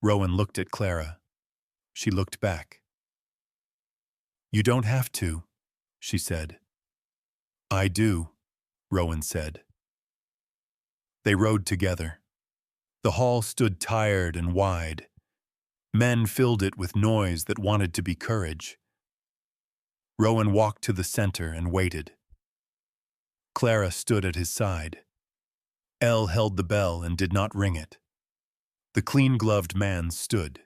Rowan looked at Clara. She looked back. You don't have to, she said. I do, Rowan said. They rode together. The hall stood tired and wide. Men filled it with noise that wanted to be courage. Rowan walked to the center and waited. Clara stood at his side. Elle held the bell and did not ring it. The clean-gloved man stood.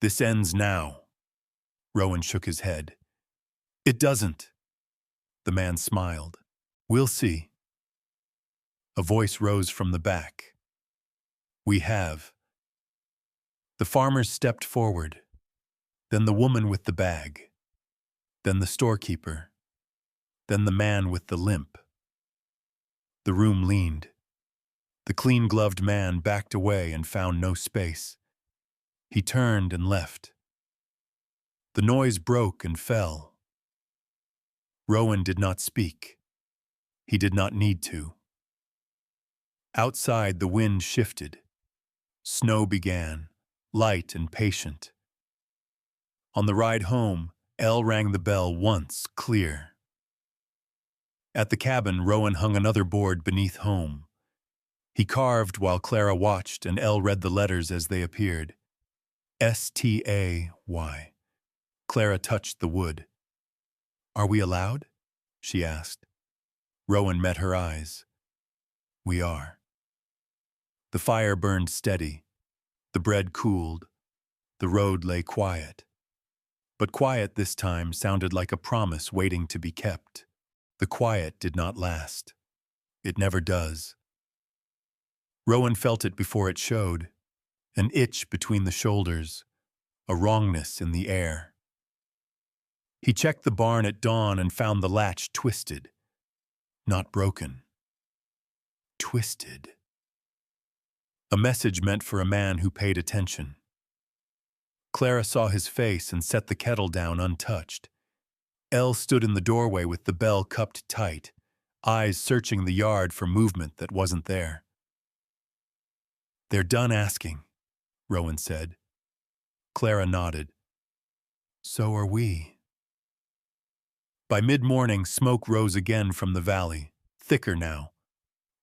This ends now. Rowan shook his head. It doesn't. The man smiled. We'll see. A voice rose from the back. We have. The farmers stepped forward. Then the woman with the bag. Then the storekeeper. Then the man with the limp. The room leaned. The clean-gloved man backed away and found no space. He turned and left. The noise broke and fell. Rowan did not speak. He did not need to. Outside, the wind shifted. Snow began, light and patient. On the ride home, Elle rang the bell once, clear. At the cabin, Rowan hung another board beneath home. He carved while Clara watched, and Elle read the letters as they appeared. S-T-A-Y. Clara touched the wood. Are we allowed? She asked. Rowan met her eyes. We are. The fire burned steady. The bread cooled. The road lay quiet. But quiet this time sounded like a promise waiting to be kept. The quiet did not last. It never does. Rowan felt it before it showed. An itch between the shoulders. A wrongness in the air. He checked the barn at dawn and found the latch twisted. Not broken. Twisted. A message meant for a man who paid attention. Clara saw his face and set the kettle down untouched. Elle stood in the doorway with the bell cupped tight, eyes searching the yard for movement that wasn't there. "They're done asking," Rowan said. Clara nodded. "So are we." By mid-morning, smoke rose again from the valley, thicker now.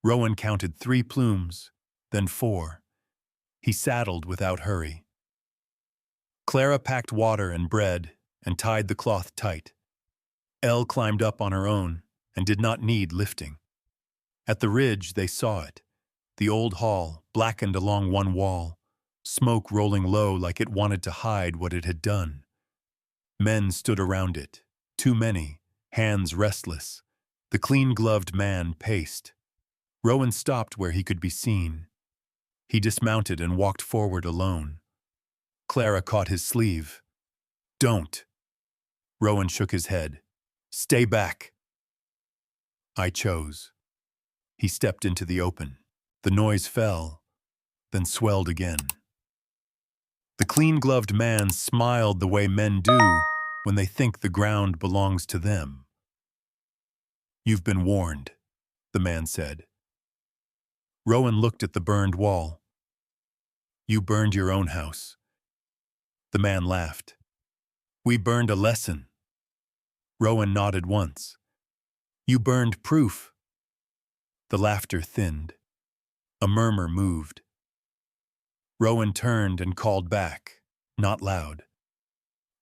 Rowan counted 3 plumes, then 4. He saddled without hurry. Clara packed water and bread and tied the cloth tight. Elle climbed up on her own and did not need lifting. At the ridge, they saw it. The old hall, blackened along one wall, smoke rolling low like it wanted to hide what it had done. Men stood around it, too many, hands restless. The clean-gloved man paced. Rowan stopped where he could be seen. He dismounted and walked forward alone. Clara caught his sleeve. "Don't." Rowan shook his head. "Stay back." "I chose." He stepped into the open. The noise fell, then swelled again. The clean-gloved man smiled the way men do when they think the ground belongs to them. "You've been warned," the man said. Rowan looked at the burned wall. "You burned your own house." The man laughed. "We burned a lesson." Rowan nodded once. "You burned proof." The laughter thinned. A murmur moved. Rowan turned and called back, not loud.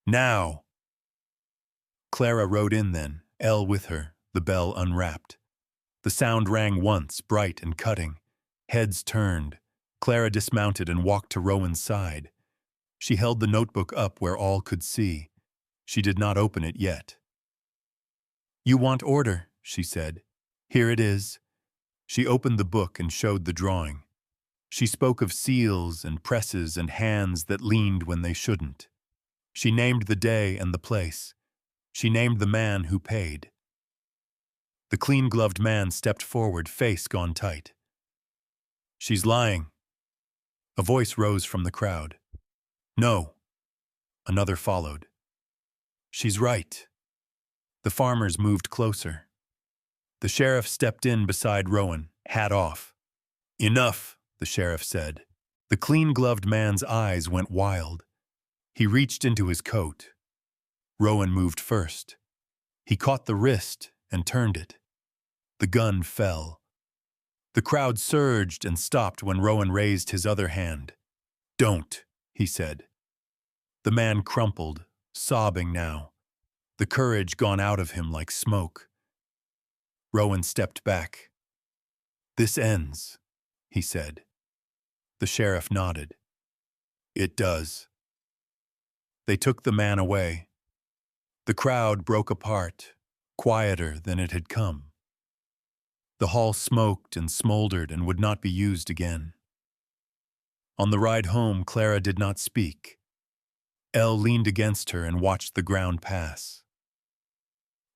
"Now!" Clara rode in then, Elle with her, the bell unwrapped. The sound rang once, bright and cutting. Heads turned. Clara dismounted and walked to Rowan's side. She held the notebook up where all could see. She did not open it yet. "You want order," she said. "Here it is." She opened the book and showed the drawing. She spoke of seals and presses and hands that leaned when they shouldn't. She named the day and the place. She named the man who paid. The clean-gloved man stepped forward, face gone tight. "She's lying." A voice rose from the crowd. "No." Another followed. "She's right." The farmers moved closer. The sheriff stepped in beside Rowan, hat off. "Enough," the sheriff said. The clean-gloved man's eyes went wild. He reached into his coat. Rowan moved first. He caught the wrist and turned it. The gun fell. The crowd surged and stopped when Rowan raised his other hand. "Don't," he said. The man crumpled, sobbing now, the courage gone out of him like smoke. Rowan stepped back. "This ends," he said. The sheriff nodded. "It does." They took the man away. The crowd broke apart, quieter than it had come. The hall smoked and smoldered and would not be used again. On the ride home, Clara did not speak. Elle leaned against her and watched the ground pass.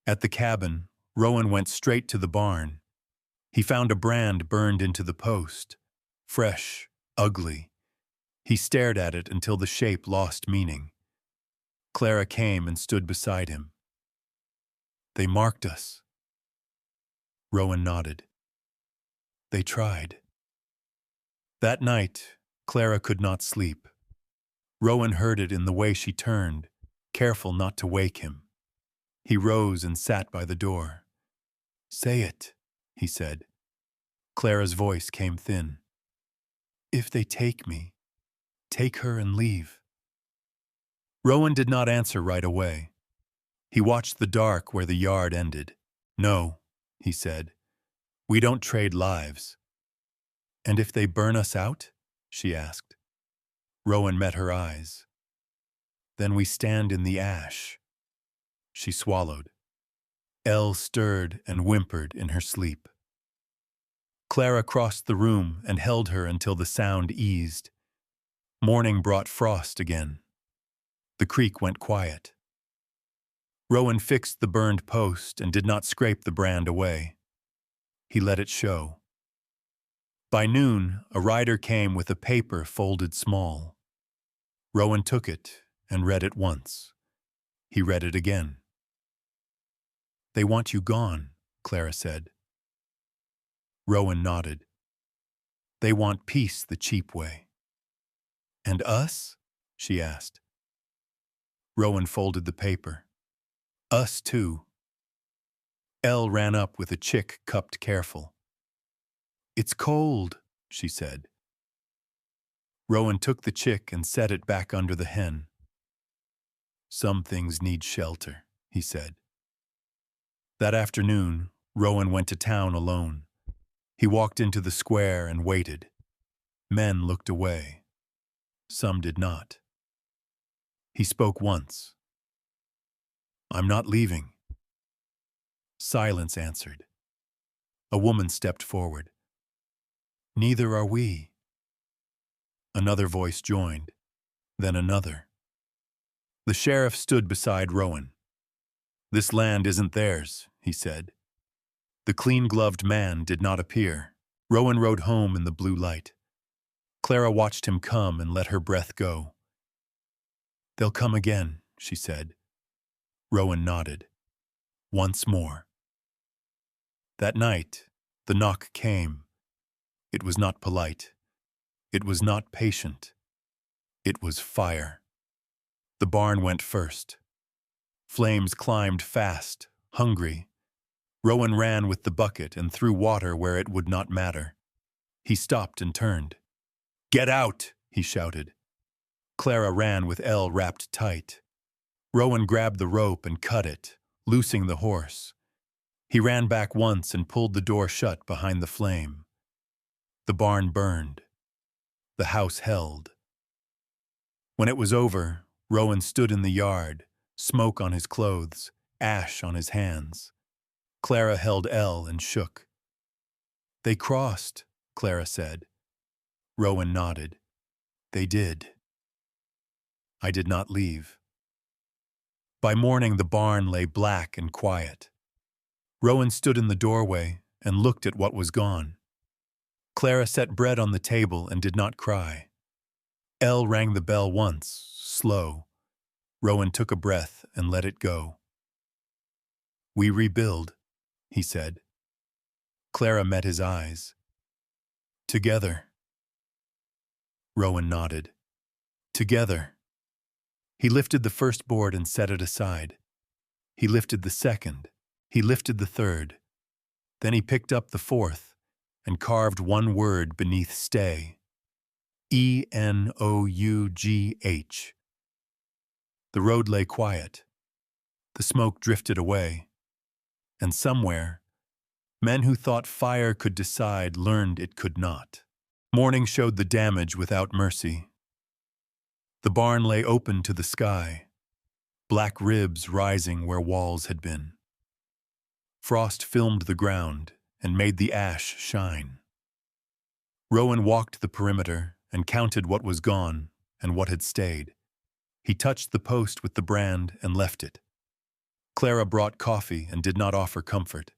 At the cabin, Rowan went straight to the barn. He found a brand burned into the post, fresh, ugly. He stared at it until the shape lost meaning. Clara came and stood beside him. "They marked us." Rowan nodded. "They tried." That night, Clara could not sleep. Rowan heard it in the way she turned, careful not to wake him. He rose and sat by the door. "Say it," he said. Clara's voice came thin. "If they take me, take her and leave." Rowan did not answer right away. He watched the dark where the yard ended. "No," he said. "We don't trade lives." "And if they burn us out?" she asked. Rowan met her eyes. "Then we stand in the ash." She swallowed. Elle stirred and whimpered in her sleep. Clara crossed the room and held her until the sound eased. Morning brought frost again. The creek went quiet. Rowan fixed the burned post and did not scrape the brand away. He let it show. By noon, a rider came with a paper folded small. Rowan took it and read it once. He read it again. "They want you gone," Clara said. Rowan nodded. "They want peace the cheap way." "And us?" she asked. Rowan folded the paper. "Us too." Elle ran up with a chick cupped careful. "It's cold," she said. Rowan took the chick and set it back under the hen. "Some things need shelter," he said. That afternoon, Rowan went to town alone. He walked into the square and waited. Men looked away. Some did not. He spoke once. "I'm not leaving." Silence answered. A woman stepped forward. "Neither are we." Another voice joined, then another. The sheriff stood beside Rowan. "This land isn't theirs," he said. The clean-gloved man did not appear. Rowan rode home in the blue light. Clara watched him come and let her breath go. "They'll come again," she said. Rowan nodded. Once more. That night, the knock came. It was not polite. It was not patient. It was fire. The barn went first. Flames climbed fast, hungry. Rowan ran with the bucket and threw water where it would not matter. He stopped and turned. "Get out!" he shouted. Clara ran with Elle wrapped tight. Rowan grabbed the rope and cut it, loosing the horse. He ran back once and pulled the door shut behind the flame. The barn burned. The house held. When it was over, Rowan stood in the yard, smoke on his clothes, ash on his hands. Clara held Elle and shook. "They crossed," Clara said. Rowan nodded. "They did." I did not leave. By morning, the barn lay black and quiet. Rowan stood in the doorway and looked at what was gone. Clara set bread on the table and did not cry. Elle rang the bell once, slow. Rowan took a breath and let it go. "We rebuild," he said. Clara met his eyes. "Together." Rowan nodded. "Together." He lifted the first board and set it aside. He lifted the second. He lifted the third. Then he picked up the fourth and carved one word beneath stay. Enough. The road lay quiet. The smoke drifted away. And somewhere, men who thought fire could decide learned it could not. Morning showed the damage without mercy. The barn lay open to the sky, black ribs rising where walls had been. Frost filmed the ground and made the ash shine. Rowan walked the perimeter and counted what was gone and what had stayed. He touched the post with the brand and left it. Clara brought coffee and did not offer comfort.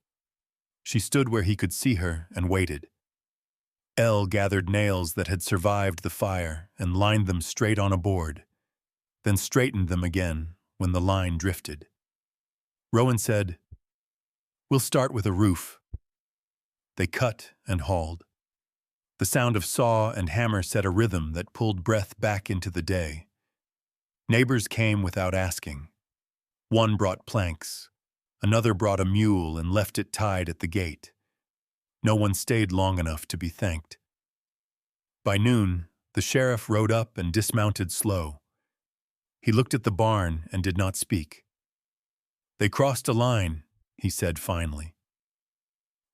She stood where he could see her and waited. Elle gathered nails that had survived the fire and lined them straight on a board, then straightened them again when the line drifted. Rowan said, "We'll start with a roof." They cut and hauled. The sound of saw and hammer set a rhythm that pulled breath back into the day. Neighbors came without asking. One brought planks. Another brought a mule and left it tied at the gate. No one stayed long enough to be thanked. By noon, the sheriff rode up and dismounted slow. He looked at the barn and did not speak. "They crossed a line," he said finally.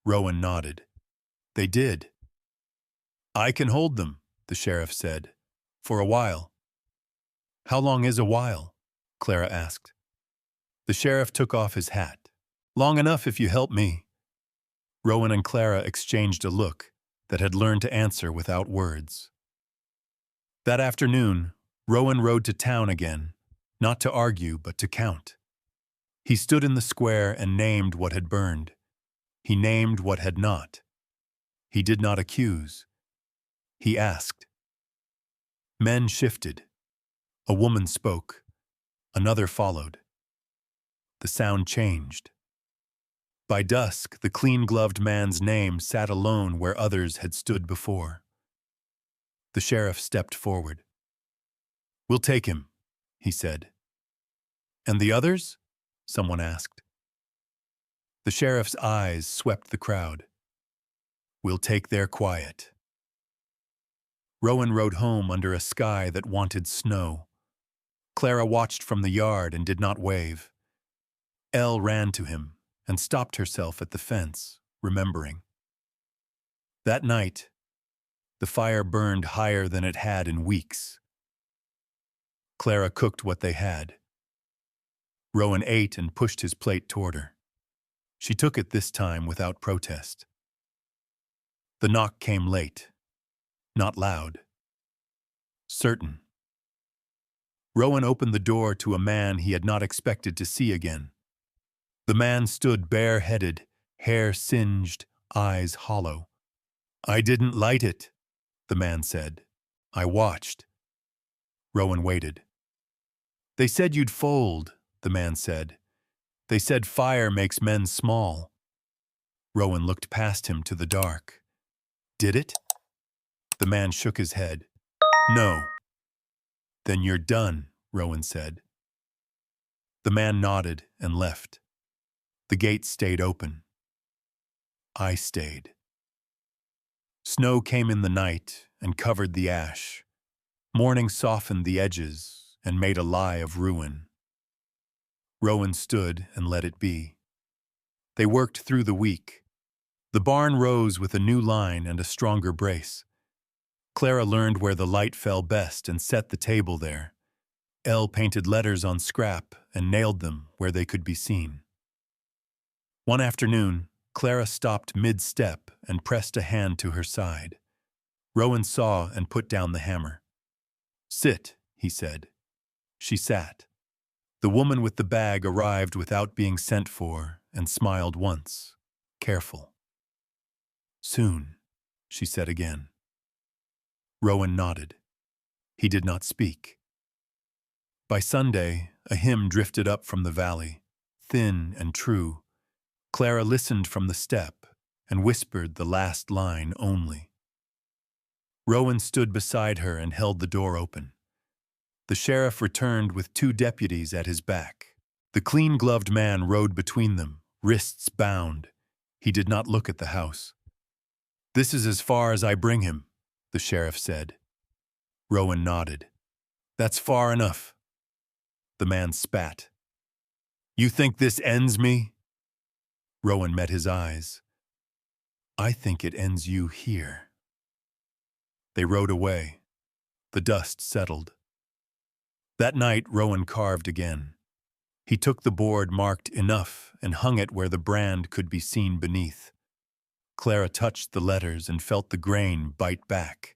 Rowan nodded. "They did." "I can hold them," the sheriff said, "for a while." "How long is a while?" Clara asked. The sheriff took off his hat. "Long enough if you help me." Rowan and Clara exchanged a look that had learned to answer without words. That afternoon, Rowan rode to town again, not to argue but to count. He stood in the square and named what had burned. He named what had not. He did not accuse. He asked. Men shifted. A woman spoke. Another followed. The sound changed. By dusk, the clean-gloved man's name sat alone where others had stood before. The sheriff stepped forward. "We'll take him," he said. "And the others?" someone asked. The sheriff's eyes swept the crowd. "We'll take their quiet." Rowan rode home under a sky that wanted snow. Clara watched from the yard and did not wave. Elle ran to him and stopped herself at the fence, remembering. That night, the fire burned higher than it had in weeks. Clara cooked what they had. Rowan ate and pushed his plate toward her. She took it this time without protest. The knock came late, not loud, certain. Rowan opened the door to a man he had not expected to see again. The man stood bare-headed, hair singed, eyes hollow. "I didn't light it," the man said. "I watched." Rowan waited. "They said you'd fold," the man said. "They said fire makes men small." Rowan looked past him to the dark. "Did it?" The man shook his head. "No." "Then you're done," Rowan said. The man nodded and left. The gate stayed open. I stayed. Snow came in the night and covered the ash. Morning softened the edges and made a lie of ruin. Rowan stood and let it be. They worked through the week. The barn rose with a new line and a stronger brace. Clara learned where the light fell best and set the table there. Elle painted letters on scrap and nailed them where they could be seen. One afternoon, Clara stopped mid-step and pressed a hand to her side. Rowan saw and put down the hammer. "Sit," he said. She sat. The woman with the bag arrived without being sent for and smiled once, careful. "Soon," she said again. Rowan nodded. He did not speak. By Sunday, a hymn drifted up from the valley, thin and true. Clara listened from the step and whispered the last line only. Rowan stood beside her and held the door open. The sheriff returned with 2 deputies at his back. The clean-gloved man rode between them, wrists bound. He did not look at the house. "This is as far as I bring him," the sheriff said. Rowan nodded. "That's far enough." The man spat. "You think this ends me?" Rowan met his eyes. "I think it ends you here." They rode away. The dust settled. That night, Rowan carved again. He took the board marked "Enough" and hung it where the brand could be seen beneath. Clara touched the letters and felt the grain bite back.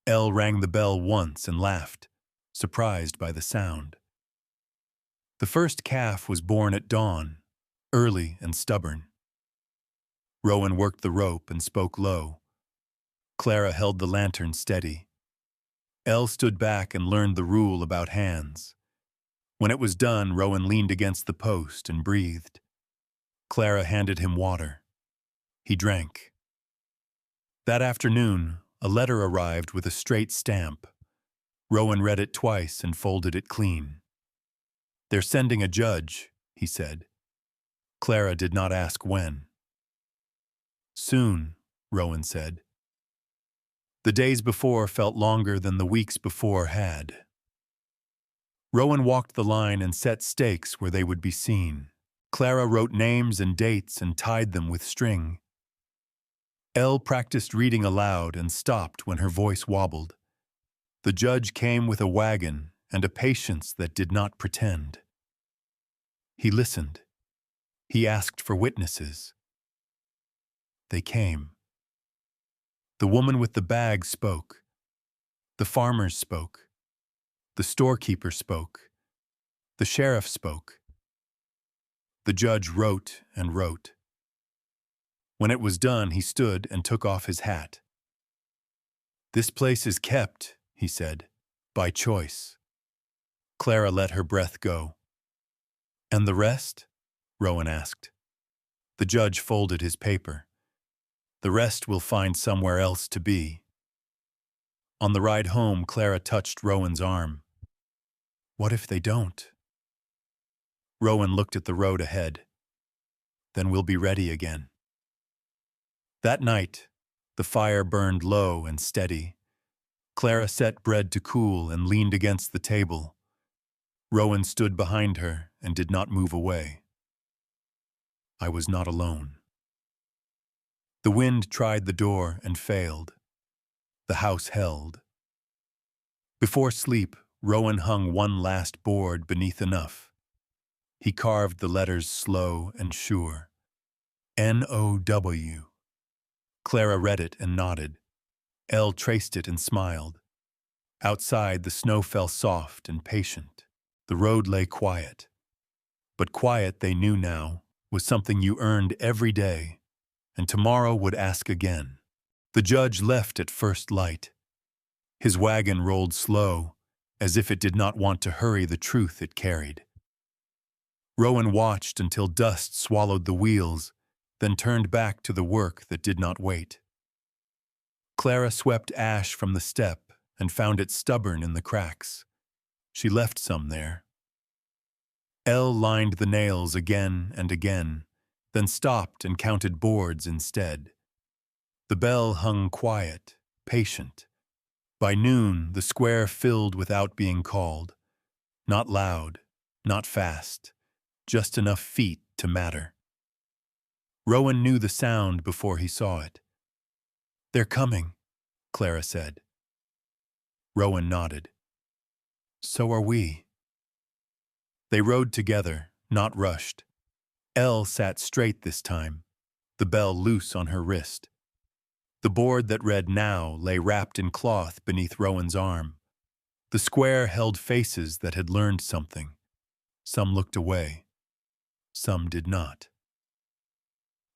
Elle rang the bell once and laughed, surprised by the sound. The first calf was born at dawn, early and stubborn. Rowan worked the rope and spoke low. Clara held the lantern steady. Elle stood back and learned the rule about hands. When it was done, Rowan leaned against the post and breathed. Clara handed him water. He drank. That afternoon, a letter arrived with a straight stamp. Rowan read it twice and folded it clean. "They're sending a judge," he said. Clara did not ask when. "Soon," Rowan said. The days before felt longer than the weeks before had. Rowan walked the line and set stakes where they would be seen. Clara wrote names and dates and tied them with string. Elle practiced reading aloud and stopped when her voice wobbled. The judge came with a wagon and a patience that did not pretend. He listened. He asked for witnesses. They came. The woman with the bag spoke. The farmers spoke. The storekeeper spoke. The sheriff spoke. The judge wrote and wrote. When it was done, he stood and took off his hat. "This place is kept," he said, "by choice." Clara let her breath go. "And the rest?" Rowan asked. The judge folded his paper. "The rest will find somewhere else to be." On the ride home, Clara touched Rowan's arm. "What if they don't?" Rowan looked at the road ahead. "Then we'll be ready again." That night, the fire burned low and steady. Clara set bread to cool and leaned against the table. Rowan stood behind her and did not move away. I was not alone. The wind tried the door and failed. The house held. Before sleep, Rowan hung one last board beneath enough. He carved the letters slow and sure. N-O-W. Clara read it and nodded. Elle traced it and smiled. Outside, the snow fell soft and patient. The road lay quiet. But quiet, they knew now, was something you earned every day, and tomorrow would ask again. The judge left at first light. His wagon rolled slow, as if it did not want to hurry the truth it carried. Rowan watched until dust swallowed the wheels, then turned back to the work that did not wait. Clara swept ash from the step and found it stubborn in the cracks. She left some there. Elle lined the nails again and again, then stopped and counted boards instead. The bell hung quiet, patient. By noon, the square filled without being called. Not loud, not fast, just enough feet to matter. Rowan knew the sound before he saw it. "They're coming," Clara said. Rowan nodded. "So are we." They rode together, not rushed. Elle sat straight this time, the bell loose on her wrist. The board that read "Now" lay wrapped in cloth beneath Rowan's arm. The square held faces that had learned something. Some looked away. Some did not.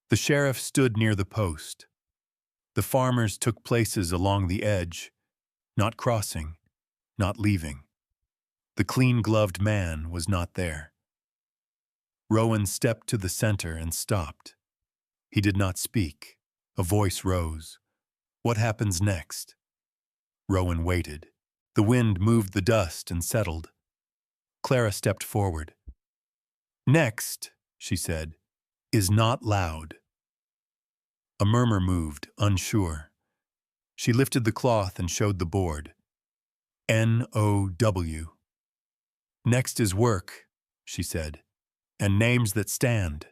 The sheriff stood near the post. The farmers took places along the edge, not crossing, not leaving. The clean-gloved man was not there. Rowan stepped to the center and stopped. He did not speak. A voice rose. "What happens next?" Rowan waited. The wind moved the dust and settled. Clara stepped forward. "Next," she said, "is not loud." A murmur moved, unsure. She lifted the cloth and showed the board. N-O-W. "Next is work," she said, "and names that stand."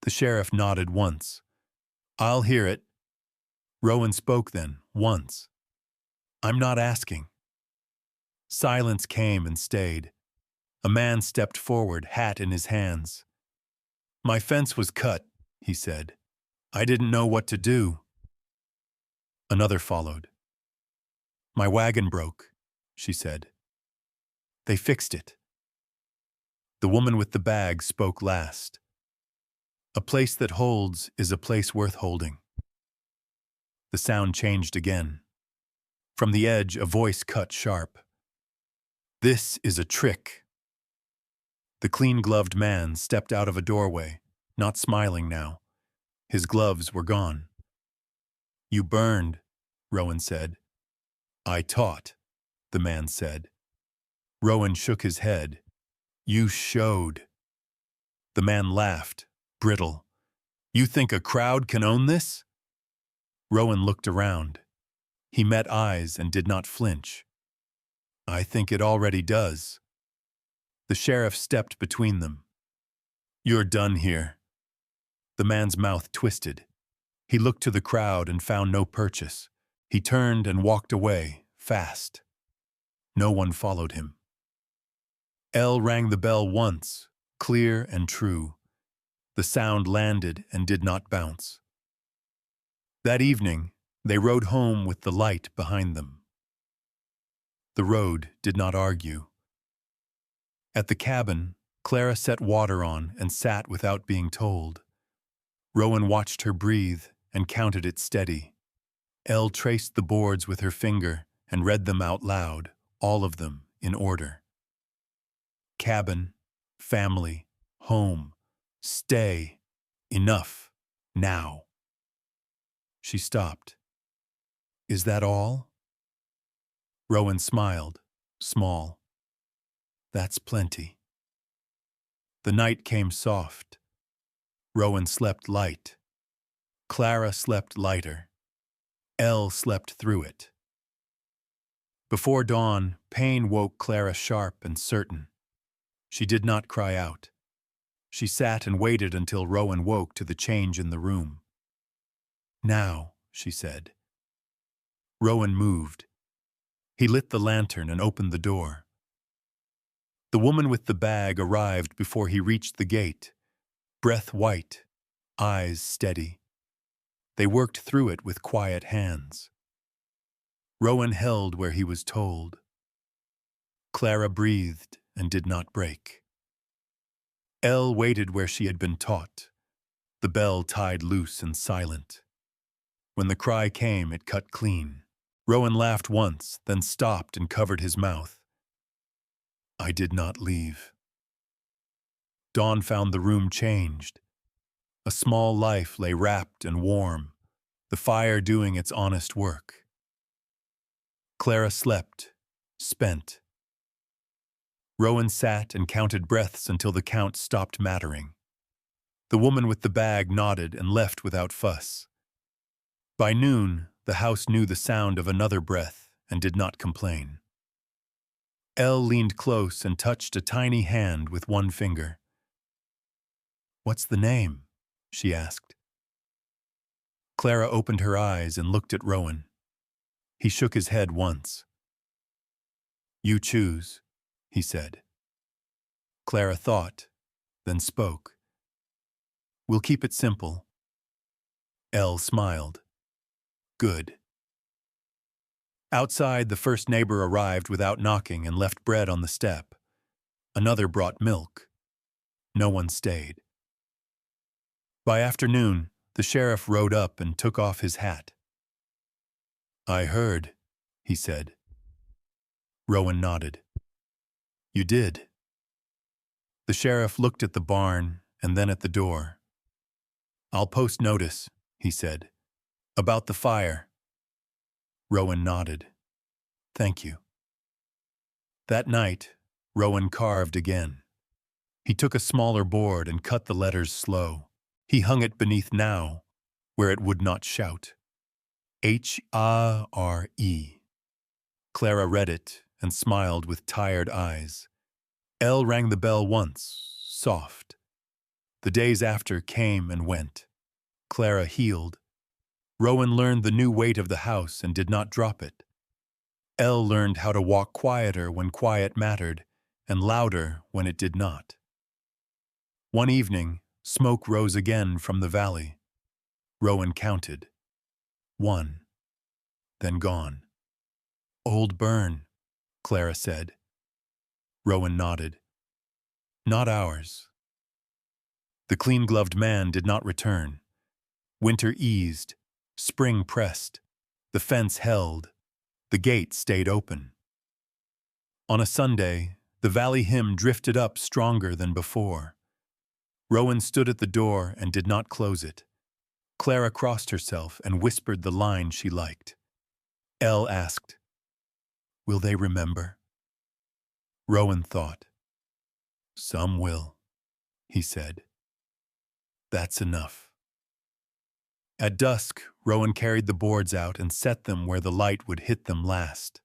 The sheriff nodded once. "I'll hear it." Rowan spoke then, once. "I'm not asking." Silence came and stayed. A man stepped forward, hat in his hands. "My fence was cut," he said. "I didn't know what to do." Another followed. "My wagon broke," she said. "They fixed it." The woman with the bag spoke last. "A place that holds is a place worth holding." The sound changed again. From the edge, a voice cut sharp. "This is a trick." The clean-gloved man stepped out of a doorway, not smiling now. His gloves were gone. "You burned," Rowan said. "I taught," the man said. Rowan shook his head. "You showed." The man laughed, brittle. "You think a crowd can own this?" Rowan looked around. He met eyes and did not flinch. "I think it already does." The sheriff stepped between them. "You're done here." The man's mouth twisted. He looked to the crowd and found no purchase. He turned and walked away, fast. No one followed him. Elle rang the bell once, clear and true. The sound landed and did not bounce. That evening, they rode home with the light behind them. The road did not argue. At the cabin, Clara set water on and sat without being told. Rowan watched her breathe and counted it steady. Elle traced the boards with her finger and read them out loud, all of them in order. Cabin, family, home, stay, enough, now. She stopped. Is that all? Rowan smiled, small. That's plenty. The night came soft. Rowan slept light. Clara slept lighter. Elle slept through it. Before dawn, pain woke Clara sharp and certain. She did not cry out. She sat and waited until Rowan woke to the change in the room. Now, she said. Rowan moved. He lit the lantern and opened the door. The woman with the bag arrived before he reached the gate, breath white, eyes steady. They worked through it with quiet hands. Rowan held where he was told. Clara breathed and did not break. Elle waited where she had been taught, the bell tied loose and silent. When the cry came, it cut clean. Rowan laughed once, then stopped and covered his mouth. I did not leave. Dawn found the room changed. A small life lay wrapped and warm, the fire doing its honest work. Clara slept, spent. Rowan sat and counted breaths until the count stopped mattering. The woman with the bag nodded and left without fuss. By noon, the house knew the sound of another breath and did not complain. Elle leaned close and touched a tiny hand with one finger. What's the name? She asked. Clara opened her eyes and looked at Rowan. He shook his head once. You choose, he said. Clara thought, then spoke. We'll keep it simple. Elle smiled. Good. Outside, the first neighbor arrived without knocking and left bread on the step. Another brought milk. No one stayed. By afternoon, the sheriff rode up and took off his hat. I heard, he said. Rowan nodded. You did. The sheriff looked at the barn and then at the door. I'll post notice, he said. About the fire. Rowan nodded. Thank you. That night, Rowan carved again. He took a smaller board and cut the letters slow. He hung it beneath now, where it would not shout. H-A-R-E. Clara read it and smiled with tired eyes. Elle rang the bell once, soft. The days after came and went. Clara healed. Rowan learned the new weight of the house and did not drop it. Elle learned how to walk quieter when quiet mattered and louder when it did not. One evening, smoke rose again from the valley. Rowan counted. 1. Then gone. Old burn, Clara said. Rowan nodded. Not ours. The clean-gloved man did not return. Winter eased. Spring pressed. The fence held. The gate stayed open. On a Sunday, the valley hymn drifted up stronger than before. Rowan stood at the door and did not close it. Clara crossed herself and whispered the line she liked. Elle asked, Will they remember? Rowan thought. Some will, he said. That's enough. At dusk, Rowan carried the boards out and set them where the light would hit them last.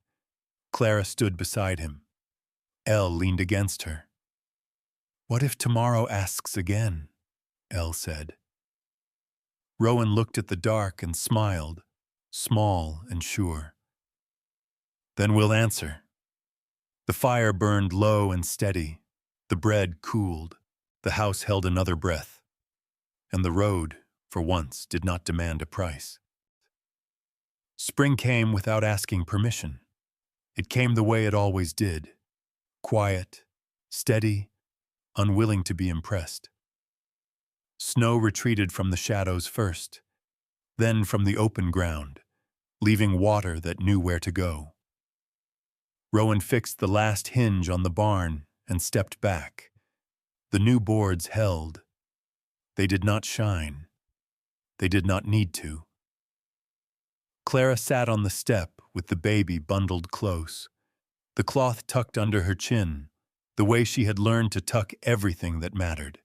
Clara stood beside him. Elle leaned against her. What if tomorrow asks again? Elle said. Rowan looked at the dark and smiled, small and sure. Then we'll answer. The fire burned low and steady. The bread cooled. The house held another breath. And the road, for once, did not demand a price. Spring came without asking permission. It came the way it always did. Quiet, steady, unwilling to be impressed. Snow retreated from the shadows first, then from the open ground, leaving water that knew where to go. Rowan fixed the last hinge on the barn and stepped back. The new boards held. They did not shine. They did not need to. Clara sat on the step with the baby bundled close, the cloth tucked under her chin, the way she had learned to tuck everything that mattered.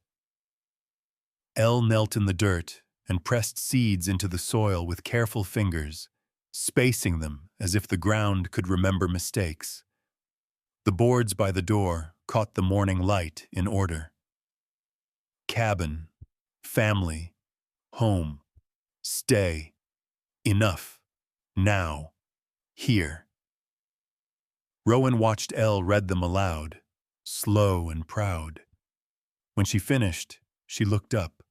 Elle knelt in the dirt and pressed seeds into the soil with careful fingers, spacing them as if the ground could remember mistakes. The boards by the door caught the morning light in order. Cabin, family, home, stay, enough, now, here. Rowan watched Elle read them aloud, slow and proud. When she finished, she looked up.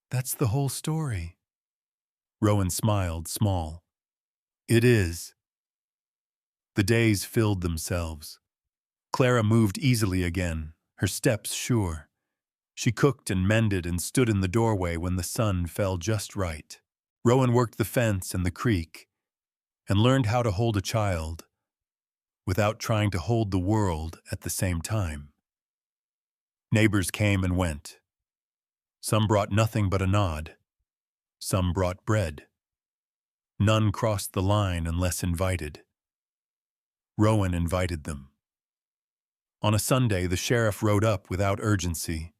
"That's the whole story." Rowan smiled, small. "It is." The days filled themselves. Clara moved easily again, her steps sure. She cooked and mended and stood in the doorway when the sun fell just right. Rowan worked the fence and the creek and learned how to hold a child without trying to hold the world at the same time. Neighbors came and went. Some brought nothing but a nod. Some brought bread. None crossed the line unless invited. Rowan invited them. On a Sunday, the sheriff rode up without urgency.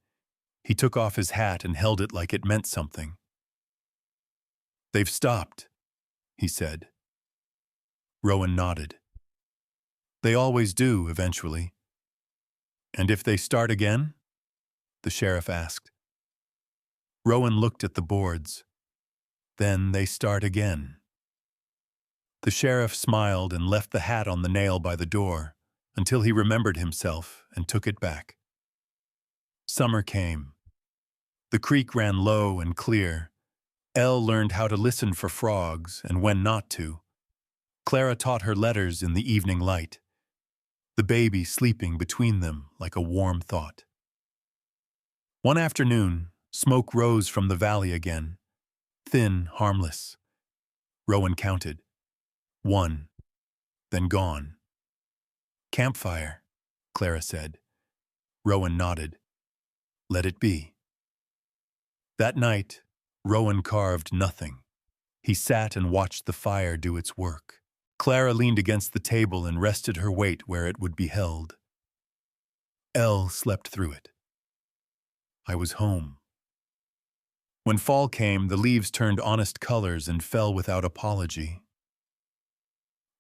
He took off his hat and held it like it meant something. "They've stopped," he said. Rowan nodded. "They always do, eventually." "And if they start again?" the sheriff asked. Rowan looked at the boards. "Then they start again." The sheriff smiled and left the hat on the nail by the door until he remembered himself and took it back. Summer came. The creek ran low and clear. Elle learned how to listen for frogs and when not to. Clara taught her letters in the evening light, the baby sleeping between them like a warm thought. One afternoon, smoke rose from the valley again, thin, harmless. Rowan counted. 1, then gone. "Campfire," Clara said. Rowan nodded. "Let it be." That night, Rowan carved nothing. He sat and watched the fire do its work. Clara leaned against the table and rested her weight where it would be held. Elle slept through it. I was home. When fall came, the leaves turned honest colors and fell without apology.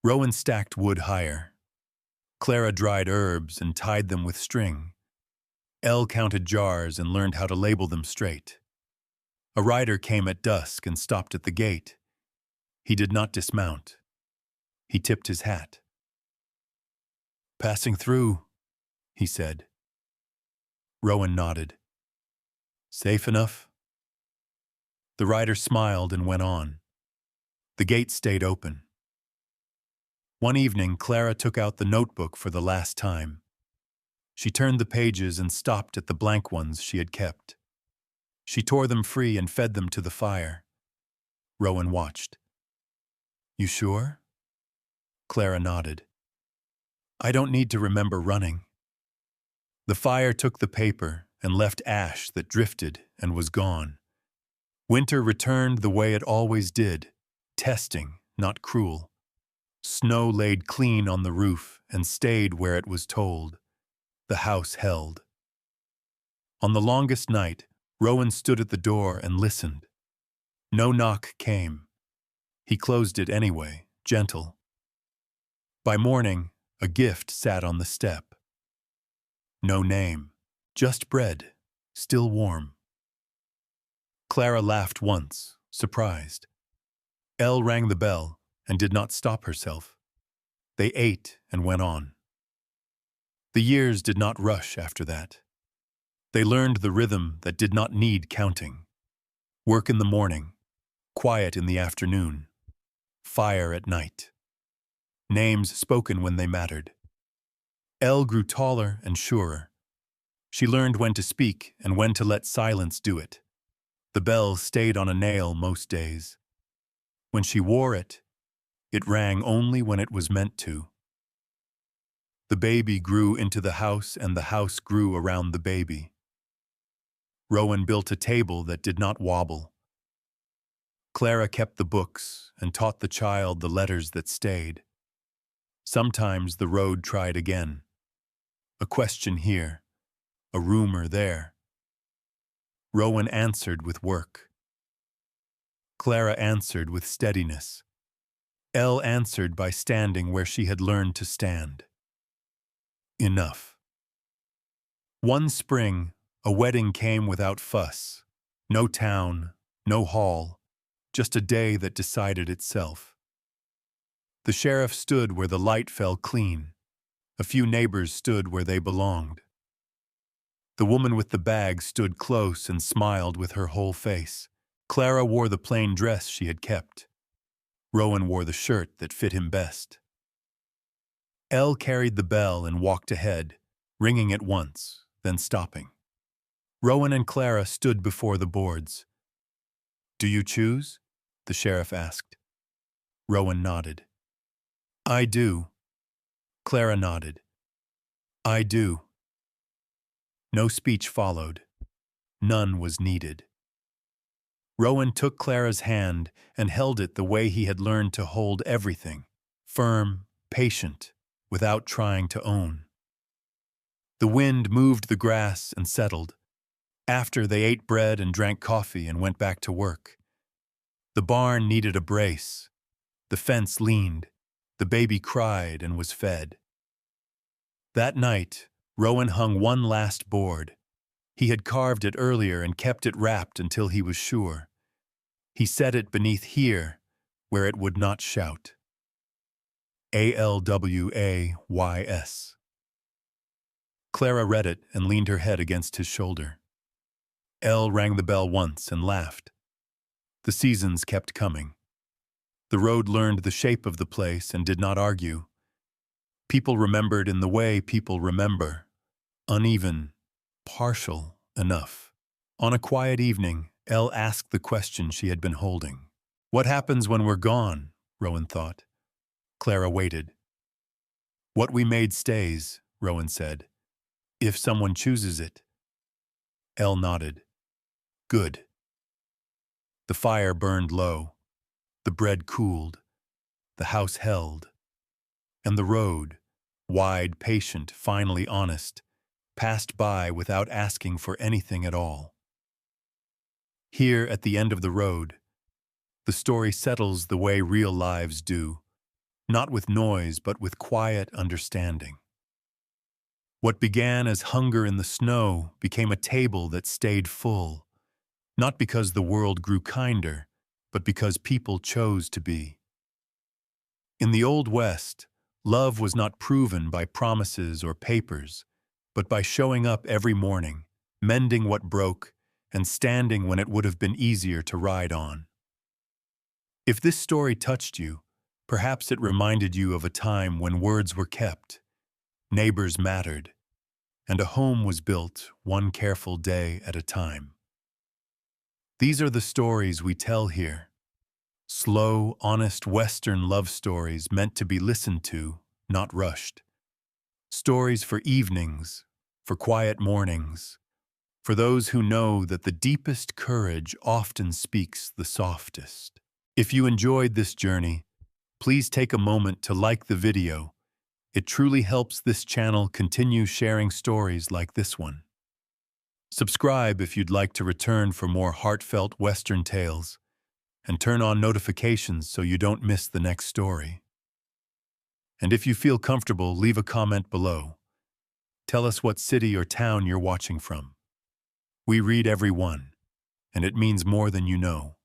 Rowan stacked wood higher. Clara dried herbs and tied them with string. Elle counted jars and learned how to label them straight. A rider came at dusk and stopped at the gate. He did not dismount. He tipped his hat. "Passing through," he said. Rowan nodded. "Safe enough?" The rider smiled and went on. The gate stayed open. One evening, Clara took out the notebook for the last time. She turned the pages and stopped at the blank ones she had kept. She tore them free and fed them to the fire. Rowan watched. "You sure?" Clara nodded. "I don't need to remember running." The fire took the paper and left ash that drifted and was gone. Winter returned the way it always did, testing, not cruel. Snow laid clean on the roof and stayed where it was told. The house held. On the longest night, Rowan stood at the door and listened. No knock came. He closed it anyway, gentle. By morning, a gift sat on the step. No name, just bread, still warm. Clara laughed once, surprised. Elle rang the bell and did not stop herself. They ate and went on. The years did not rush after that. They learned the rhythm that did not need counting. Work in the morning, quiet in the afternoon, fire at night. Names spoken when they mattered. Elle grew taller and surer. She learned when to speak and when to let silence do it. The bell stayed on a nail most days. When she wore it, it rang only when it was meant to. The baby grew into the house and the house grew around the baby. Rowan built a table that did not wobble. Clara kept the books and taught the child the letters that stayed. Sometimes the road tried again. A question here, a rumor there. Rowan answered with work. Clara answered with steadiness. Elle answered by standing where she had learned to stand. Enough. One spring, a wedding came without fuss. No town, no hall, just a day that decided itself. The sheriff stood where the light fell clean. A few neighbors stood where they belonged. The woman with the bag stood close and smiled with her whole face. Clara wore the plain dress she had kept. Rowan wore the shirt that fit him best. Elle carried the bell and walked ahead, ringing it once, then stopping. Rowan and Clara stood before the boards. "Do you choose?" the sheriff asked. Rowan nodded. "I do." Clara nodded. "I do." No speech followed. None was needed. Rowan took Clara's hand and held it the way he had learned to hold everything, firm, patient, without trying to own. The wind moved the grass and settled. After, they ate bread and drank coffee and went back to work. The barn needed a brace. The fence leaned. The baby cried and was fed. That night, Rowan hung one last board. He had carved it earlier and kept it wrapped until he was sure. He set it beneath here, where it would not shout. ALWAYS. Clara read it and leaned her head against his shoulder. Elle rang the bell once and laughed. The seasons kept coming. The road learned the shape of the place and did not argue. People remembered in the way people remember. Uneven, partial enough. On a quiet evening, Elle asked the question she had been holding. "What happens when we're gone?" Rowan thought. Clara waited. "What we made stays," Rowan said. "If someone chooses it." Elle nodded. "Good." The fire burned low. The bread cooled. The house held. And the road, wide, patient, finally honest, passed by without asking for anything at all. Here, at the end of the road, the story settles the way real lives do, not with noise but with quiet understanding. What began as hunger in the snow became a table that stayed full, not because the world grew kinder, but because people chose to be. In the Old West, love was not proven by promises or papers, but by showing up every morning, mending what broke, and standing when it would have been easier to ride on. If this story touched you, perhaps it reminded you of a time when words were kept, neighbors mattered, and a home was built one careful day at a time. These are the stories we tell here. Slow, honest Western love stories meant to be listened to, not rushed. Stories for evenings, for quiet mornings, for those who know that the deepest courage often speaks the softest. If you enjoyed this journey, please take a moment to like the video. It truly helps this channel continue sharing stories like this one. Subscribe if you'd like to return for more heartfelt Western tales, and turn on notifications so you don't miss the next story. And if you feel comfortable, leave a comment below. Tell us what city or town you're watching from. We read every one, and it means more than you know.